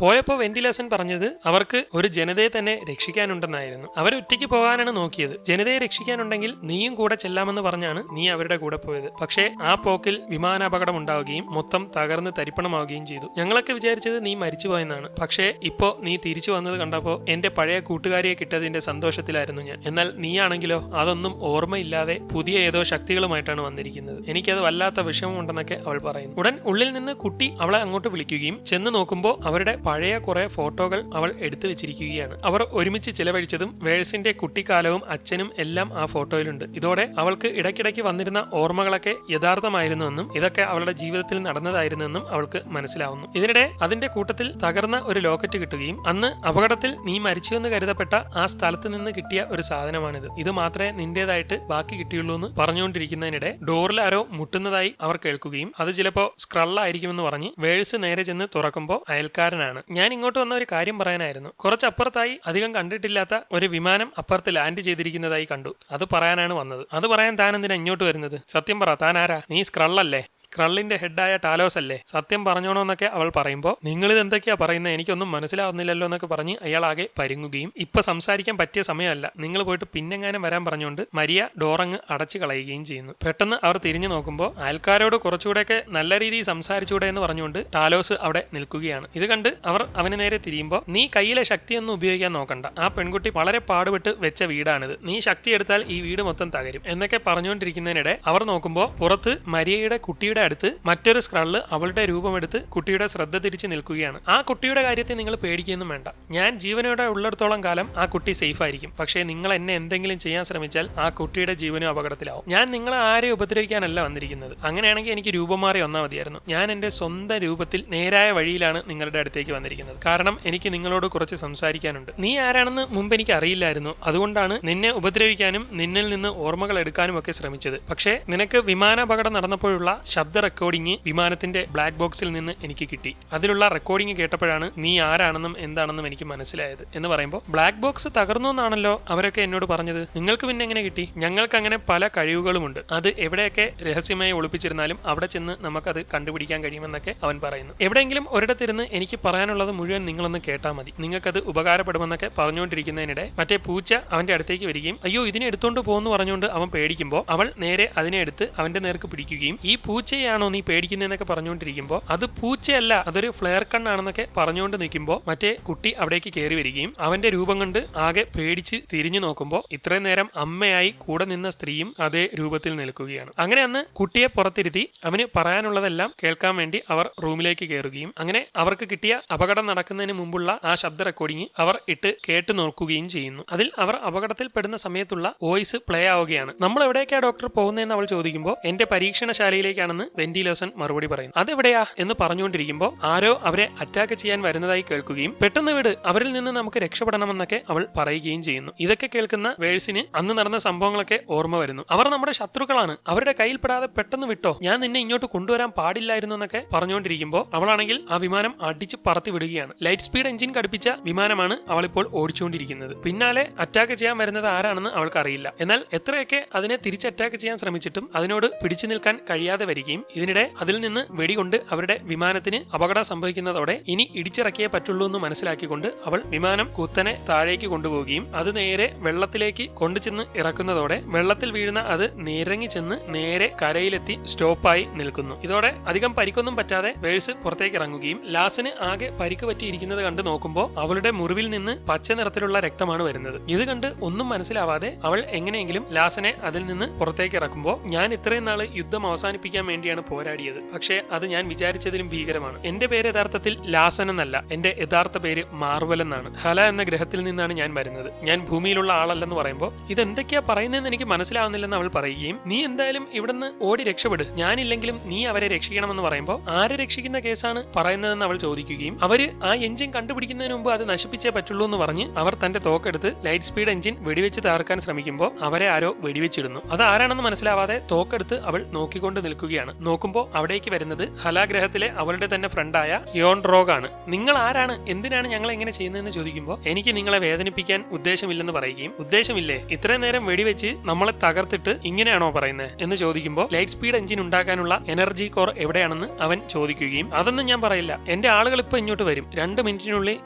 പോയപ്പോ വെന്റിലാസൻ പറഞ്ഞത് അവർക്ക് ഒരു ജനതയെ തന്നെ രക്ഷിക്കാനുണ്ടെന്നായിരുന്നു. അവരൊറ്റയ്ക്ക് പോകാനാണ് നോക്കിയത്. ജനതയെ രക്ഷിക്കാനുണ്ടെങ്കിൽ നീയും കൂടെ ചെല്ലാമെന്ന് പറഞ്ഞാണ് നീ അവരുടെ കൂടെ പോയത്. പക്ഷേ ആ പോക്കിൽ വിമാനാപകടം ഉണ്ടാവുകയും മൊത്തം തകർന്ന് തരിപ്പണമാവുകയും ചെയ്തു. ഞങ്ങളൊക്കെ വിചാരിച്ചത് നീ മരിച്ചുപോയെന്നാണ്. പക്ഷേ ഇപ്പോ നീ തിരിച്ചു വന്നത് കണ്ടപ്പോ എന്റെ പഴയ കൂട്ടുകാരിയെ കിട്ടിയതിന്റെ സന്തോഷത്തിലായിരുന്നു ഞാൻ. എന്നാൽ നീയാണെങ്കിലോ അതൊന്നും ഓർമ്മയില്ലാതെ പുതിയ ഏതോ ശക്തികളുമായിട്ടാണ് വന്നിരിക്കുന്നത്. എനിക്കത് വല്ലാത്ത വിഷമമുണ്ടെന്നൊക്കെ അവൾ പറയുന്നു. ഉടൻ ഉള്ളിൽ നിന്ന് കുട്ടി അവളെ അങ്ങോട്ട് വിളിക്കുകയും ചെന്ന് നോക്കുമ്പോൾ അവരുടെ പഴയ കുറെ ഫോട്ടോകൾ അവൾ എടുത്തു വെച്ചിരിക്കുകയാണ്. അവർ ഒരുമിച്ച് ചിലവഴിച്ചതും വേഴ്സിന്റെ കുട്ടിക്കാലവും അച്ഛനും എല്ലാം ആ ഫോട്ടോയിലുണ്ട്. ഇതോടെ അവൾക്ക് ഇടയ്ക്കിടയ്ക്ക് വന്നിരുന്ന ഓർമ്മകളൊക്കെ യഥാർത്ഥമായിരുന്നുവെന്നും ഇതൊക്കെ അവളുടെ ജീവിതത്തിൽ നടന്നതായിരുന്നുവെന്നും അവൾക്ക് മനസ്സിലാവുന്നു. ഇതിനിടെ അതിന്റെ കൂട്ടത്തിൽ തകർന്ന ഒരു ലോക്കറ്റ് കിട്ടുകയും അന്ന് അപകടത്തിൽ നീ മരിച്ചുവെന്ന് കരുതപ്പെട്ട ആ സ്ഥലത്ത് നിന്ന് കിട്ടിയ ഒരു സാധനമാണിത്. ഇത് മാത്രമേ നിന്റേതായിട്ട് ബാക്കി കിട്ടിയുള്ളൂ എന്ന് പറഞ്ഞുകൊണ്ടിരിക്കുന്നതിനിടെ ഡോറിൽ ആരോ മുട്ടുന്നതായി അവർ കേൾക്കുകയും അത് ചിലപ്പോ സ്ക്രള്ളായിരിക്കുമെന്ന് പറഞ്ഞ് വേഴ്സ് നേരെ ചെന്ന് തുറക്കുമ്പോൾ അയൽക്കാരനാണ്. ഞാൻ ഇങ്ങോട്ട് വന്ന ഒരു കാര്യം പറയാനായിരുന്നു. കുറച്ചപ്പുറത്തായി അധികം കണ്ടിട്ടില്ലാത്ത ഒരു വിമാനം അപ്പുറത്ത് ലാൻഡ് ചെയ്തിരിക്കുന്നതായി കണ്ടു. അത് പറയാനാണ് വന്നത്. അത് പറയാൻ താൻ എന്തിനാ ഇങ്ങോട്ട് വരുന്നത്? സത്യം പറ, താൻ ആരാ? നീ സ്ക്രള്ളല്ലേ? സ്ക്രള്ളിന്റെ ഹെഡായ ടാലോസ് അല്ലേ? സത്യം പറഞ്ഞോണോ എന്നൊക്കെ അവൾ പറയുമ്പോൾ നിങ്ങളിത് എന്തൊക്കെയാ പറയുന്നത്, എനിക്കൊന്നും മനസ്സിലാവുന്നില്ലല്ലോ എന്നൊക്കെ പറഞ്ഞ് അയാളാകെ പരുങ്ങുകയും ഇപ്പൊ സംസാരിക്കാൻ പറ്റിയ സമയമല്ല, നിങ്ങൾ പോയിട്ട് പിന്നെങ്ങാനും വരാൻ പറഞ്ഞുകൊണ്ട് മരിയ ഡോറങ്ങ് അടച്ചു കളയുകയും ചെയ്യുന്നു. പെട്ടെന്ന് അവർ തിരിഞ്ഞു നോക്കുമ്പോൾ അയൽക്കാരോട് കുറച്ചുകൂടെയൊക്കെ നല്ല രീതിയിൽ സംസാരിച്ചൂടെ എന്ന് പറഞ്ഞുകൊണ്ട് ടാലോസ് അവിടെ നിൽക്കുകയാണ്. ഇത് കണ്ട് അവർ അവന് നേരെ തിരിയുമ്പോൾ, നീ കയ്യിലെ ശക്തിയൊന്നും ഉപയോഗിക്കാൻ നോക്കണ്ട, ആ പെൺകുട്ടി വളരെ പാടുപെട്ട് വെച്ച വീടാണിത്, നീ ശക്തി എടുത്താൽ ഈ വീട് മൊത്തം തകരും എന്നൊക്കെ പറഞ്ഞുകൊണ്ടിരിക്കുന്നതിനിടെ അവർ നോക്കുമ്പോൾ പുറത്ത് മരിയയുടെ കുട്ടിയുടെ അടുത്ത് മറ്റൊരു സ്ക്രള്ള് അവളുടെ രൂപമെടുത്ത് കുട്ടിയുടെ ശ്രദ്ധ തിരിച്ച് നിൽക്കുകയാണ്. ആ കുട്ടിയുടെ കാര്യത്തിൽ നിങ്ങൾ പേടിക്കുകയൊന്നും വേണ്ട, ഞാൻ ജീവനോടെ ഉള്ളിടത്തോളം കാലം ആ കുട്ടി സേഫ് ആയിരിക്കും. പക്ഷേ നിങ്ങൾ എന്നെ എന്തെങ്കിലും ചെയ്യാൻ ശ്രമിച്ചാൽ ആ കുട്ടിയുടെ ജീവനും അപകടത്തിലാവും. ഞാൻ നിങ്ങളെ ആരെയും ഉപദ്രവിക്കാനല്ല വന്നിരിക്കുന്നത്. അങ്ങനെയാണെങ്കിൽ എനിക്ക് രൂപം മാറി വന്നാൽ മതിയായിരുന്നു. ഞാൻ എന്റെ സ്വന്തം രൂപത്തിൽ നേരായ വഴിയിലാണ് നിങ്ങളുടെ അടുത്തേക്ക് വന്നിരിക്കുന്നത്. കാരണം എനിക്ക് നിങ്ങളോട് കുറച്ച് സംസാരിക്കാനുണ്ട്. നീ ആരാണെന്ന് മുമ്പ് എനിക്ക് അറിയില്ലായിരുന്നു. അതുകൊണ്ടാണ് നിന്നെ ഉപദ്രവിക്കാനും നിന്നിൽ നിന്ന് ഓർമ്മകൾ എടുക്കാനും ഒക്കെ ശ്രമിച്ചത്. പക്ഷേ നിനക്ക് വിമാനാപകടം നടന്നപ്പോഴുള്ള ശബ്ദ റെക്കോർഡിംഗ് വിമാനത്തിന്റെ ബ്ലാക്ക് ബോക്സിൽ നിന്ന് എനിക്ക് കിട്ടി. അതിലുള്ള റെക്കോർഡിംഗ് കേട്ടപ്പോഴാണ് നീ ആരാണെന്നും എന്താണെന്നും എനിക്ക് മനസ്സിലായത് എന്ന് പറയുമ്പോൾ, ബ്ലാക്ക് ബോക്സ് തകർന്നു എന്നാണല്ലോ അവരൊക്കെ എന്നോട് പറഞ്ഞത്, നിങ്ങൾക്ക് പിന്നെ എങ്ങനെ കിട്ടി? ഞങ്ങൾക്ക് അങ്ങനെ പല കഴിവുകളുമുണ്ട്, അത് എവിടെയൊക്കെ രഹസ്യമായി ഒളിപ്പിച്ചിരുന്നാലും അവിടെ ചെന്ന് നമുക്കത് കണ്ടുപിടിക്കാൻ കഴിയുമെന്നൊക്കെ അവൻ പറയുന്നു. എവിടെയെങ്കിലും ഒരിടത്തിരുന്ന് എനിക്ക് പറയാനുള്ളത് മുഴുവൻ നിങ്ങളൊന്ന് കേട്ടാൽ മതി, നിങ്ങൾക്കത് ഉപകാരപ്പെടുമെന്നൊക്കെ പറഞ്ഞുകൊണ്ടിരിക്കുന്നതിനിടെ മറ്റേ പൂച്ച അവന്റെ അടുത്തേക്ക് വരികയും അയ്യോ ഇതിനെ എടുത്തോണ്ട് പോകുന്നു പറഞ്ഞുകൊണ്ട് അവൻ പേടിക്കുമ്പോൾ അവൾ നേരെ അതിനെ എടുത്ത് അവന്റെ നേർക്ക് പിടിക്കുകയും ഈ പൂച്ചയാണോ നീ പേടിക്കുന്നതെന്നൊക്കെ പറഞ്ഞുകൊണ്ടിരിക്കുമ്പോൾ അത് പൂച്ചയല്ല, അതൊരു ഫ്ലെയർ കണ്ണാണെന്നൊക്കെ പറഞ്ഞുകൊണ്ട് നിൽക്കുമ്പോൾ മറ്റേ കുട്ടി അവിടേക്ക് കയറി വരികയും അവന്റെ രൂപം കണ്ട് ആകെ പേടിച്ച് തിരിഞ്ഞു നോക്കുമ്പോൾ ഇത്രയും നേരം അമ്മയായി കൂടെ നിന്ന സ്ത്രീയും അതേ രൂപത്തിൽ നിൽക്കുകയാണ്. അങ്ങനെ അന്ന് കുട്ടിയെ പുറത്തിരുത്തി അവന് പറയാനുള്ളതെല്ലാം കേൾക്കാൻ വേണ്ടി അവർ റൂമിലേക്ക് കയറുകയും അങ്ങനെ അവർക്ക് കിട്ടിയ അപകടം നടക്കുന്നതിന് മുമ്പുള്ള ആ ശബ്ദ റെക്കോർഡിംഗ് അവർ ഇട്ട് കേട്ടു നോക്കുകയും ചെയ്യുന്നു. അതിൽ അവർ അപകടത്തിൽ പെടുന്ന സമയത്തുള്ള വോയിസ് പ്ലേ ആവുകയാണ്. നമ്മൾ എവിടേക്കാ ഡോക്ടർ പോകുന്നതെന്ന് അവൾ ചോദിക്കുമ്പോൾ എന്റെ പരീക്ഷണശാലയിലേക്കാണെന്ന് വെന്റിലേഴ്സൺ മറുപടി പറയുന്നു. അതെവിടെയാ എന്ന് പറഞ്ഞുകൊണ്ടിരിക്കുമ്പോൾ ആരോ അവരെ അറ്റാക്ക് ചെയ്യാൻ വരുന്നതായി കേൾക്കുകയും പെട്ടെന്ന് വിട്, അവരിൽ നിന്ന് നമുക്ക് രക്ഷപ്പെടണമെന്നൊക്കെ അവൾ പറയുകയും ചെയ്യുന്നു. ഇതൊക്കെ കേൾക്കുന്ന വേഴ്സിന് അന്ന് നടന്ന സംഭവങ്ങളൊക്കെ ഓർമ്മ വരുന്നു. അവർ നമ്മുടെ ശത്രുക്കളാണ്, അവരുടെ കയ്യിൽപ്പെടാതെ പെട്ടെന്ന് വിട്ടോ, ഞാൻ നിന്നെ ഇങ്ങോട്ട് കൊണ്ടുവരാൻ പാടില്ലായിരുന്നു എന്നൊക്കെ പറഞ്ഞുകൊണ്ടിരിക്കുമ്പോൾ അവളാണെങ്കിൽ ആ വിമാനം അടിച്ച് പറത്തി വിടുകയാണ്. ലൈറ്റ് സ്പീഡ് എഞ്ചിൻ ഘടിപ്പിച്ച വിമാനമാണ് അവളിപ്പോൾ ഓടിച്ചുകൊണ്ടിരിക്കുന്നത്. പിന്നാലെ അറ്റാക്ക് ചെയ്യാൻ വരുന്നത് ആരാണെന്ന് അവൾക്കറിയില്ല. എന്നാൽ എത്രയൊക്കെ അതിനെ തിരിച്ച് അറ്റാക്ക് ചെയ്യാൻ ശ്രമിച്ചിട്ടും അതിനോട് പിടിച്ചു നിൽക്കാൻ കഴിയാതെ വരികയും ഇതിനിടെ അതിൽ നിന്ന് വെടികൊണ്ട് അവരുടെ വിമാനത്തിന് അപകടം സംഭവിക്കുന്നതോടെ ഇനി ഇടിച്ചിറക്കിയേ പറ്റുള്ളൂ എന്ന് മനസ്സിലാക്കിക്കൊണ്ട് അവൾ വിമാനം കുത്തനെ താഴേക്ക് കൊണ്ടുപോവുകയും അത് നേരെ വെള്ളത്തിലേക്ക് കൊണ്ടുചെന്ന് ഇറക്കുന്നതോടെ വെള്ളത്തിൽ വീഴുന്ന അത് നിരങ്ങി ചെന്ന് നേരെ കരയിലെത്തി സ്റ്റോപ്പായി നിൽക്കുന്നു. ഇതോടെ അധികം പരിക്കൊന്നും പറ്റാതെ വേഴ്സ് പുറത്തേക്ക് ഇറങ്ങുകയും ലാസിന് ആകെ പരിക്ക് പറ്റിയിരിക്കുന്നത് കണ്ട് നോക്കുമ്പോൾ അവളുടെ മുറിവിൽ നിന്ന് പച്ച നിറത്തിലുള്ള രക്തമാണ് വരുന്നത്. ഇത് കണ്ട് ഒന്നും മനസ്സിലാവാതെ അവൾ എങ്ങനെയെങ്കിലും ലാസിനെ അതിൽ നിന്ന് പുറത്തേക്ക് ഇറക്കുമ്പോൾ ഞാൻ ഇത്രയും നാള് യുദ്ധം അവസാനിപ്പിക്കാൻ വേണ്ടിയാണ് പോരാടിയത്, പക്ഷേ അത് ഞാൻ വിചാരിച്ചതിലും ഭീകരമാണ്. എന്റെ പേര് യഥാർത്ഥത്തിൽ ലാസൻ എന്നല്ല, എന്റെ യഥാർത്ഥ പേര് മാർവൽ എന്നാണ്. ഹല എന്ന ഗ്രഹത്തിൽ നിന്നാണ് ഞാൻ വരുന്നത്, ഞാൻ ഭൂമിയിലുള്ള ആളല്ലെന്ന് പറയുമ്പോൾ ഇതെന്തൊക്കെയാ പറയുന്നതെന്ന് എനിക്ക് മനസ്സിലാവുന്നില്ലെന്ന് അവൾ പറയുകയും നീ എന്തായാലും ഇവിടുന്ന് ഓടി രക്ഷപ്പെട്, ഞാനില്ലെങ്കിലും നീ അവരെ രക്ഷിക്കണമെന്ന് പറയുമ്പോൾ ആരെ രക്ഷിക്കുന്ന കേസാണ് പറയുന്നതെന്ന് അവൾ ചോദിക്കുകയും അവര് ആ എഞ്ചിൻ കണ്ടുപിടിക്കുന്നതിന് മുമ്പ് അത് നശിപ്പിച്ചേ പറ്റുള്ളൂ എന്ന് പറഞ്ഞ് അവർ തന്റെ തോക്കെടുത്ത് ലൈറ്റ് സ്പീഡ് എഞ്ചിൻ വെടിവെച്ച് തകർക്കാൻ ശ്രമിക്കുമ്പോൾ അവരെ ആരോ വെടിവെച്ചിടുന്നു. അത് ആരാണെന്ന് മനസ്സിലാവാതെ തോക്കെടുത്ത് അവൾ നോക്കിക്കൊണ്ട് നിൽക്കുകയാണ്. നോക്കുമ്പോൾ അവിടേക്ക് വരുന്നത് ഹലാഗ്രഹത്തിലെ അവളുടെ തന്നെ ഫ്രണ്ടായ യോൺ റോഗ് ആണ്. നിങ്ങൾ ആരാണ്, എന്തിനാണ് ഞങ്ങൾ എങ്ങനെ ചെയ്യുന്നതെന്ന് ചോദിക്കുമ്പോൾ എനിക്ക് നിങ്ങളെ വേദനിപ്പിക്കാൻ ഉദ്ദേശമില്ലെന്ന് പറയുകയും ഉദ്ദേശമില്ലേ, ഇത്രയും നേരം വെടിവെച്ച് നമ്മളെ തകർത്തിട്ട് ഇങ്ങനെയാണോ പറയുന്നത് എന്ന് ചോദിക്കുമ്പോൾ ലൈറ്റ് സ്പീഡ് എഞ്ചിൻ ഉണ്ടാക്കാനുള്ള എനർജി കോർ എവിടെയാണെന്ന് അവൻ ചോദിക്കുകയും അതൊന്നും ഞാൻ പറയില്ല, എന്റെ ആളുകൾ ഇപ്പൊ ഇങ്ങോട്ട് വരും, 2 മിനിറ്റിനുള്ളിൽ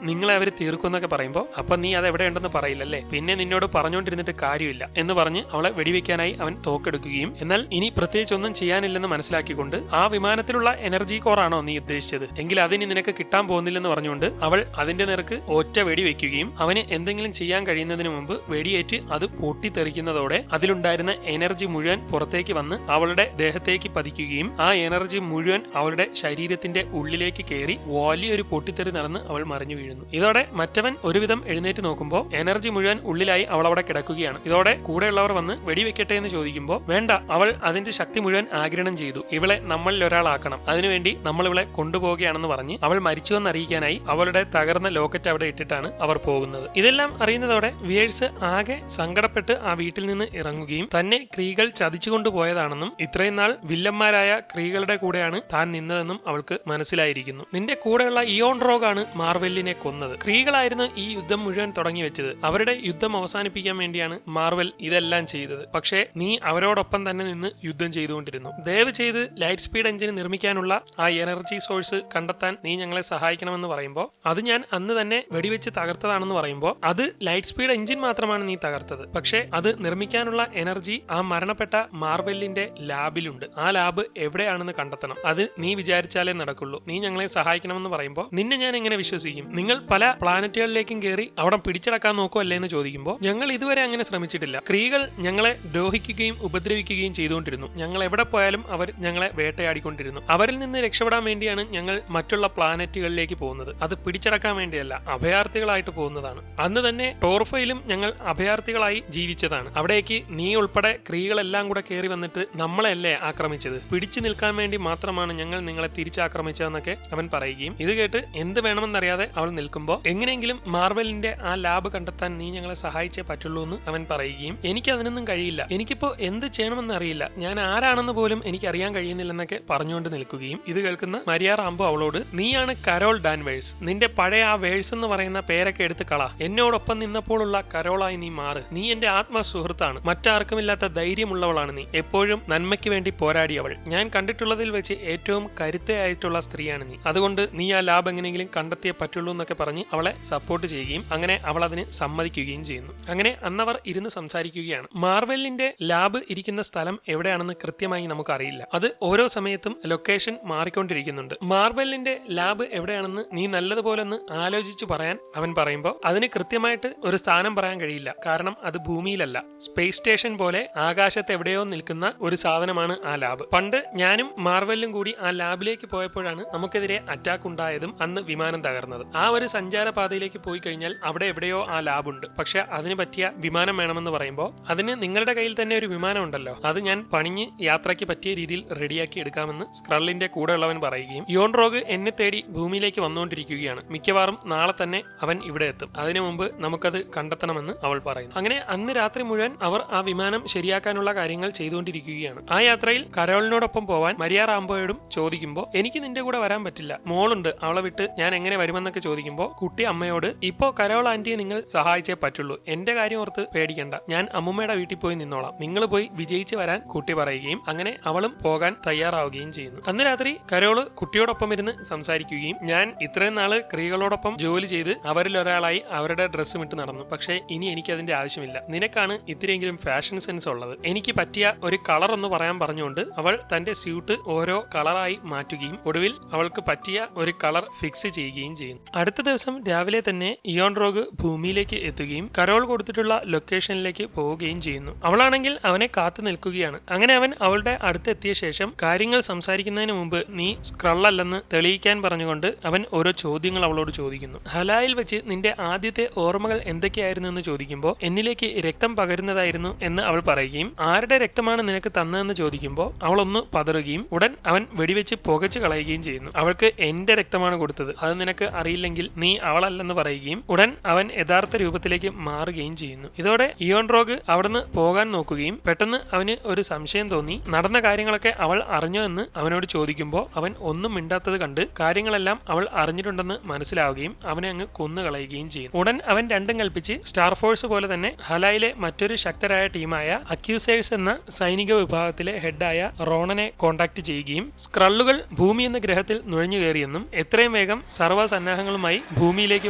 നിങ്ങളെ അവർ തീർക്കുമെന്നൊക്കെ പറയുമ്പോൾ അപ്പൊ നീ അത് എവിടെയുണ്ടെന്ന് പറയില്ലല്ലേ, പിന്നെ നിന്നോട് പറഞ്ഞുകൊണ്ടിരുന്നിട്ട് കാര്യമില്ല എന്ന് പറഞ്ഞ് അവളെ വെടിവെക്കാനായി അവൻ തോക്കെടുക്കുകയും എന്നാൽ ഇനി പ്രത്യേകിച്ച് ഒന്നും ചെയ്യാനില്ലെന്ന് മനസ്സിലാക്കിക്കൊണ്ട് ആ വിമാനത്തിലുള്ള എനർജി കോർ ആണോ നീ ഉദ്ദേശിച്ചത്, എങ്കിൽ അതിന് നിനക്ക് കിട്ടാൻ പോകുന്നില്ലെന്ന് പറഞ്ഞുകൊണ്ട് അവൾ അതിന്റെ നേർക്ക് ഒറ്റ വെടി വെക്കുകയും അവന് എന്തെങ്കിലും ചെയ്യാൻ കഴിയുന്നതിന് മുമ്പ് വെടിയേറ്റ് അത് പൊട്ടിത്തെറിക്കുന്നതോടെ അതിലുണ്ടായിരുന്ന എനർജി മുഴുവൻ പുറത്തേക്ക് വന്ന് അവളുടെ ദേഹത്തേക്ക് പതിക്കുകയും ആ എനർജി മുഴുവൻ അവളുടെ ശരീരത്തിന്റെ ഉള്ളിലേക്ക് കയറി വലിയൊരു പൊട്ടിത്തെറി നടന്ന് അവൾ മറിഞ്ഞു വീഴുന്നു. ഇതോടെ മറ്റവൻ ഒരുവിധം എഴുന്നേറ്റ് നോക്കുമ്പോൾ എനർജി മുഴുവൻ ഉള്ളിലായി അവൾ അവിടെ കിടക്കുകയാണ്. ഇതോടെ കൂടെയുള്ളവർ വന്ന് വെടിവെക്കട്ടെ എന്ന് ചോദിക്കുമ്പോൾ വേണ്ട, അവൾ അതിന്റെ ശക്തി മുഴുവൻ ആഗിരണം ചെയ്തു, ഇവളെ നമ്മളിൽ ഒരാളാക്കണം, അതിനുവേണ്ടി നമ്മൾ ഇവളെ കൊണ്ടുപോവുകയാണെന്ന് പറഞ്ഞ് അവൾ മരിച്ചുവെന്ന് അറിയിക്കാനായി അവളുടെ തകർന്ന ലോക്കറ്റ് അവിടെ ഇട്ടിട്ടാണ് അവർ പോകുന്നത്. ഇതെല്ലാം അറിയുന്നതോടെ വിയേഴ്സ് ആകെ സങ്കടപ്പെട്ട് ആ വീട്ടിൽ നിന്ന് ഇറങ്ങുകയും തന്നെ ക്രീകൾ ചതിച്ചുകൊണ്ടുപോയതാണെന്നും ഇത്രയും നാൾ വില്ലന്മാരായ ക്രീകളുടെ കൂടെയാണ് താൻ നിന്നതെന്നും അവൾക്ക് മനസ്സിലായിരിക്കുന്നു. നിന്റെ കൂടെയുള്ള ഇയോൺ റോഗാണ് മാർവെല്ലിനെ കൊന്നത്, ക്രീകളായിരുന്നു ഈ യുദ്ധം മുഴുവൻ തുടങ്ങി വെച്ചത്, അവരുടെ യുദ്ധം അവസാനിപ്പിക്കാൻ വേണ്ടിയാണ് മാർവെൽ ഇതെല്ലാം ചെയ്തത്, പക്ഷേ നീ അവരോടൊപ്പം തന്നെ നിന്ന് യുദ്ധം ചെയ്തുകൊണ്ടിരുന്നു. ദയവ് ചെയ്ത് ലൈറ്റ് സ്പീഡ് എഞ്ചിൻ നിർമ്മിക്കാനുള്ള ആ എനർജി സോഴ്സ് കണ്ടെത്താൻ നീ ഞങ്ങളെ സഹായിക്കണമെന്ന് പറയുമ്പോൾ അത് ഞാൻ അന്ന് തന്നെ വെടിവെച്ച് തകർത്തതാണെന്ന് പറയുമ്പോൾ അത് ലൈറ്റ് സ്പീഡ് എഞ്ചിൻ മാത്രമാണ് നീ തകർത്തത്, പക്ഷേ അത് നിർമ്മിക്കാനുള്ള എനർജി ആ മരണപ്പെട്ട മാർവെല്ലിന്റെ ലാബിലുണ്ട്, ആ ലാബ് എവിടെയാണെന്ന് കണ്ടെത്തണം, അത് നീ വിചാരിച്ചാലേ നടക്കുള്ളൂ, നീ ഞങ്ങളെ സഹായിക്കണമെന്ന് പറയുമ്പോൾ നിന്നെ ഞാൻ എങ്ങനെ വിശ്വസിക്കും, നിങ്ങൾ പല പ്ലാനറ്റുകളിലേക്കും കയറി അവിടെ പിടിച്ചടക്കാൻ നോക്കുമല്ലേ എന്ന് ചോദിക്കുമ്പോൾ ഞങ്ങൾ ഇതുവരെ അങ്ങനെ ശ്രമിച്ചിട്ടില്ല, ക്രീകൾ ഞങ്ങളെ ദ്രോഹിക്കുകയും ഉപദ്രവിക്കുകയും ചെയ്തുകൊണ്ടിരുന്നു, ഞങ്ങൾ എവിടെ പോയാലും അവർ ഞങ്ങളെ വേട്ടയാടിക്കൊണ്ടിരുന്നു, അവരിൽ നിന്ന് രക്ഷപ്പെടാൻ വേണ്ടിയാണ് ഞങ്ങൾ മറ്റുള്ള പ്ലാനറ്റുകളിലേക്ക് പോകുന്നത്, അത് പിടിച്ചടക്കാൻ വേണ്ടിയല്ല, അഭയാർത്ഥികളായിട്ട് പോകുന്നതാണ്. അന്ന് തന്നെ ടോർഫയിലും ഞങ്ങൾ അഭയാർത്ഥികളായി ജീവിച്ചതാണ്, അവിടേക്ക് നീ ഉൾപ്പെടെ ക്രീകളെല്ലാം കൂടെ കയറി വന്നിട്ട് നമ്മളെയല്ലേ ആക്രമിച്ചത്, പിടിച്ചു നിൽക്കാൻ വേണ്ടി മാത്രമാണ് ഞങ്ങൾ നിങ്ങളെ തിരിച്ചാക്രമിച്ചതെന്നൊക്കെ അവൻ പറയുകയും ഇത് കേട്ട് എന്ത് വേണമെന്നറിയാതെ അവൾ നിൽക്കുമ്പോൾ എങ്ങനെയെങ്കിലും മാർവെലിന്റെ ആ ലാബ് കണ്ടെത്താൻ നീ ഞങ്ങളെ സഹായിച്ചേ പറ്റുള്ളൂ എന്ന് അവൻ പറയുകയും എനിക്ക് അതിനൊന്നും കഴിയില്ല, എനിക്കിപ്പോ എന്ത് ചെയ്യണമെന്ന് അറിയില്ല, ഞാൻ ആരാണെന്ന് പോലും എനിക്ക് അറിയാൻ കഴിയുന്നില്ലെന്നൊക്കെ പറഞ്ഞുകൊണ്ട് നിൽക്കുകയും ഇത് കേൾക്കുന്ന മരിയ റാംബോ അവളോട് നീയാണ് കരോൾ ഡാൻവേഴ്സ്, നിന്റെ പഴയ ആ വേഴ്സ് എന്ന് പറയുന്ന പേരൊക്കെ എടുത്ത് കള, എന്നോടൊപ്പം നിന്നപ്പോഴുള്ള കരോളായി നീ മാറ്, നീ എന്റെ ആത്മസുഹൃത്താണ്, മറ്റാർക്കുമില്ലാത്ത ധൈര്യമുള്ളവളാണ് നീ, എപ്പോഴും നന്മയ്ക്ക് വേണ്ടി പോരാടിയവൾ, ഞാൻ കണ്ടിട്ടുള്ളതിൽ വെച്ച് ഏറ്റവും കരുത്തയായിട്ടുള്ള സ്ത്രീയാണ് നീ, അതുകൊണ്ട് നീ ആ ലാബ് എങ്ങനെയെങ്കിലും കണ്ടെത്തിയേ പറ്റുള്ളൂ എന്നൊക്കെ പറഞ്ഞ് അവളെ സപ്പോർട്ട് ചെയ്യുകയും അങ്ങനെ അവൾ അതിന് സമ്മതിക്കുകയും ചെയ്യുന്നു. അങ്ങനെ അന്നവർ ഇരുന്ന് സംസാരിക്കുകയാണ്. മാർവെല്ലിന്റെ ലാബ് ഇരിക്കുന്ന സ്ഥലം എവിടെയാണെന്ന് കൃത്യമായി നമുക്കറിയില്ല. അത് ഓരോ സമയത്തും ലൊക്കേഷൻ മാറിക്കൊണ്ടിരിക്കുന്നുണ്ട്. മാർവെല്ലിന്റെ ലാബ് എവിടെയാണെന്ന് നീ നല്ലതുപോലെ ഒന്ന് ആലോചിച്ചു പറയാൻ അവൻ പറയുമ്പോൾ അതിന് കൃത്യമായിട്ട് ഒരു സ്ഥാനം പറയാൻ കഴിയില്ല. കാരണം അത് ഭൂമിയിലല്ല, സ്പേസ് സ്റ്റേഷൻ പോലെ ആകാശത്ത് എവിടെയോ നിൽക്കുന്ന ഒരു സാധനമാണ് ആ ലാബ്. പണ്ട് ഞാനും മാർവെല്ലും കൂടി ആ ലാബിലേക്ക് പോയപ്പോഴാണ് നമുക്കെതിരെ അറ്റാക്ക് ഉണ്ടായതും അന്ന് വിമാനം തകർന്നത്. ആ ഒരു സഞ്ചാരപാതയിലേക്ക് പോയി കഴിഞ്ഞാൽ അവിടെ എവിടെയോ ആ ലാബുണ്ട്. പക്ഷെ അതിന് പറ്റിയ വിമാനം വേണമെന്ന് പറയുമ്പോൾ അതിന് നിങ്ങളുടെ കയ്യിൽ തന്നെ ഒരു വിമാനം ഉണ്ടല്ലോ, അത് ഞാൻ പണിഞ്ഞ് യാത്രയ്ക്ക് പറ്റിയ രീതിയിൽ റെഡിയാക്കി എടുക്കാമെന്ന് സ്ക്രള്ളിന്റെ കൂടെ ഉള്ളവൻ പറയുകയും യോൺ റോഗ് എന്നെ തേടി ഭൂമിയിലേക്ക് വന്നുകൊണ്ടിരിക്കുകയാണ്. മിക്കവാറും നാളെ തന്നെ അവൻ ഇവിടെ എത്തും. അതിനു മുമ്പ് നമുക്കത് കണ്ടെത്തണമെന്ന് അവൾ പറയുന്നു. അങ്ങനെ അന്ന് രാത്രി മുഴുവൻ അവർ ആ വിമാനം ശരിയാക്കാനുള്ള കാര്യങ്ങൾ ചെയ്തുകൊണ്ടിരിക്കുകയാണ്. ആ യാത്രയിൽ കരോളിനോടൊപ്പം പോവാൻ മരിയ റാംബോയോടും ചോദിക്കുമ്പോൾ എനിക്ക് നിന്റെ കൂടെ വരാൻ പറ്റില്ല, മോളുണ്ട്, അവളെ വിട്ട് ഞാൻ എങ്ങനെ വരുമെന്നൊക്കെ ചോദിക്കുമ്പോൾ കുട്ടി അമ്മയോട് ഇപ്പോ കരോൾ ആന്റിയെ നിങ്ങൾ സഹായിച്ചേ പറ്റുള്ളൂ, എന്റെ കാര്യം ഓർത്ത് പേടിക്കണ്ട, ഞാൻ അമ്മുമ്മയുടെ വീട്ടിൽ പോയി നിന്നോളാം, നിങ്ങൾ പോയി വിജയിച്ച് വരാൻ കുട്ടി പറയുകയും അങ്ങനെ അവളും പോകാൻ തയ്യാറാവുകയും ചെയ്യുന്നു. അന്ന് രാത്രി കരോള് കുട്ടിയോടൊപ്പം ഇരുന്ന് സംസാരിക്കുകയും ഞാൻ ഇത്രയും നാള് ക്രീകളോടൊപ്പം ജോലി ചെയ്ത് അവരിൽ ഒരാളായി അവരുടെ ഡ്രസ്സും ഇട്ട് നടന്നു. പക്ഷേ ഇനി എനിക്ക് അതിന്റെ ആവശ്യമില്ല, നിനക്കാണ് ഇത്തിരിയെങ്കിലും ഫാഷൻ സെൻസ് ഉള്ളത്, എനിക്ക് പറ്റിയ ഒരു കളർ എന്ന് പറയാൻ പറഞ്ഞുകൊണ്ട് അവൾ തന്റെ സ്യൂട്ട് ഓരോ കളറായി മാറ്റുകയും ഒടുവിൽ അവൾക്ക് പറ്റിയ ഒരു കളർ ഫിക്സ് ചെയ്യുകയും ചെയ്യുന്നു. അടുത്ത ദിവസം രാവിലെ തന്നെ ഇയോൺ റോഗ് ഭൂമിയിലേക്ക് എത്തുകയും കരോൾ കൊടുത്തിട്ടുള്ള ലൊക്കേഷനിലേക്ക് പോവുകയും ചെയ്യുന്നു. അവളാണെങ്കിൽ അവനെ കാത്തു നിൽക്കുകയാണ്. അങ്ങനെ അവൻ അവളുടെ അടുത്തെത്തിയ ശേഷം കാര്യങ്ങൾ സംസാരിക്കുന്നതിന് മുമ്പ് നീ സ്ക്രള്ളല്ലെന്ന് തെളിയിക്കാൻ പറഞ്ഞുകൊണ്ട് അവൻ ഓരോ ചോദ്യങ്ങൾ അവളോട് ചോദിക്കുന്നു. ഹലായിൽ വെച്ച് നിന്റെ ആദ്യത്തെ ഓർമ്മകൾ എന്തൊക്കെയായിരുന്നു എന്ന് ചോദിക്കുമ്പോൾ എന്നിലേക്ക് രക്തം പകരുന്നതായിരുന്നു എന്ന് അവൾ പറയുകയും ആരുടെ രക്തമാണ് നിനക്ക് തന്നതെന്ന് ചോദിക്കുമ്പോൾ അവളൊന്ന് പതറുകയും ഉടൻ അവൻ വെടിവെച്ച് പുകച്ചു കളയുകയും ചെയ്യുന്നു. അവൾക്ക് എന്റെ രക്തമാണ് കൊടുത്തത്, അത് നിനക്ക് അറിയില്ലെങ്കിൽ നീ അവളല്ലെന്ന് പറയുകയും ഉടൻ അവൻ യഥാർത്ഥ രൂപത്തിലേക്ക് മാറുകയും ചെയ്യുന്നു. ഇതോടെ ഇയോൺ റോഗ് അവിടുന്ന് പോകാൻ നോക്കുകയും പെട്ടെന്ന് അവന് ഒരു സംശയം തോന്നി. നടന്ന കാര്യങ്ങളൊക്കെ അവൾ അറിഞ്ഞോ എന്ന് അവനോട് ചോദിക്കുമ്പോൾ അവൻ ഒന്നും മിണ്ടാത്തത് കണ്ട് കാര്യങ്ങളെല്ലാം അവൾ അറിഞ്ഞിട്ടുണ്ടെന്ന് മനസ്സിലാവുകയും അവനെ അങ്ങ് കൊന്നുകളയുകയും ചെയ്യുന്നു. ഉടൻ അവൻ രണ്ടും കൽപ്പിച്ച് സ്റ്റാർ ഫോഴ്സ് പോലെ തന്നെ ഹലായിലെ മറ്റൊരു ശക്തരായ ടീമായ അക്യൂസേഴ്സ് എന്ന സൈനിക വിഭാഗത്തിലെ ഹെഡായ റോണനെ കോണ്ടാക്ട് ചെയ്യുകയും സ്ക്രള്ളുകൾ ഭൂമി എന്ന ഗ്രഹത്തിൽ നുഴഞ്ഞു കയറിയെന്നും എത്രയും വേഗം സർവ്വസന്നാഹങ്ങളുമായി ഭൂമിയിലേക്ക്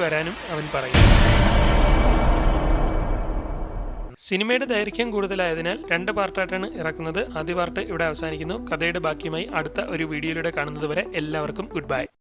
വരാനും അവൻ പറയുന്നു. സിനിമയുടെ ദൈർഘ്യം കൂടുതലായതിനാൽ 2 പാർട്ടായിട്ടാണ് ഇറക്കുന്നത്. ആദ്യ പാർട്ട് ഇവിടെ അവസാനിക്കുന്നു. കഥയുടെ ബാക്കിയുമായി അടുത്ത ഒരു വീഡിയോയിലൂടെ കാണുന്നത് വരെ എല്ലാവർക്കും ഗുഡ് ബൈ.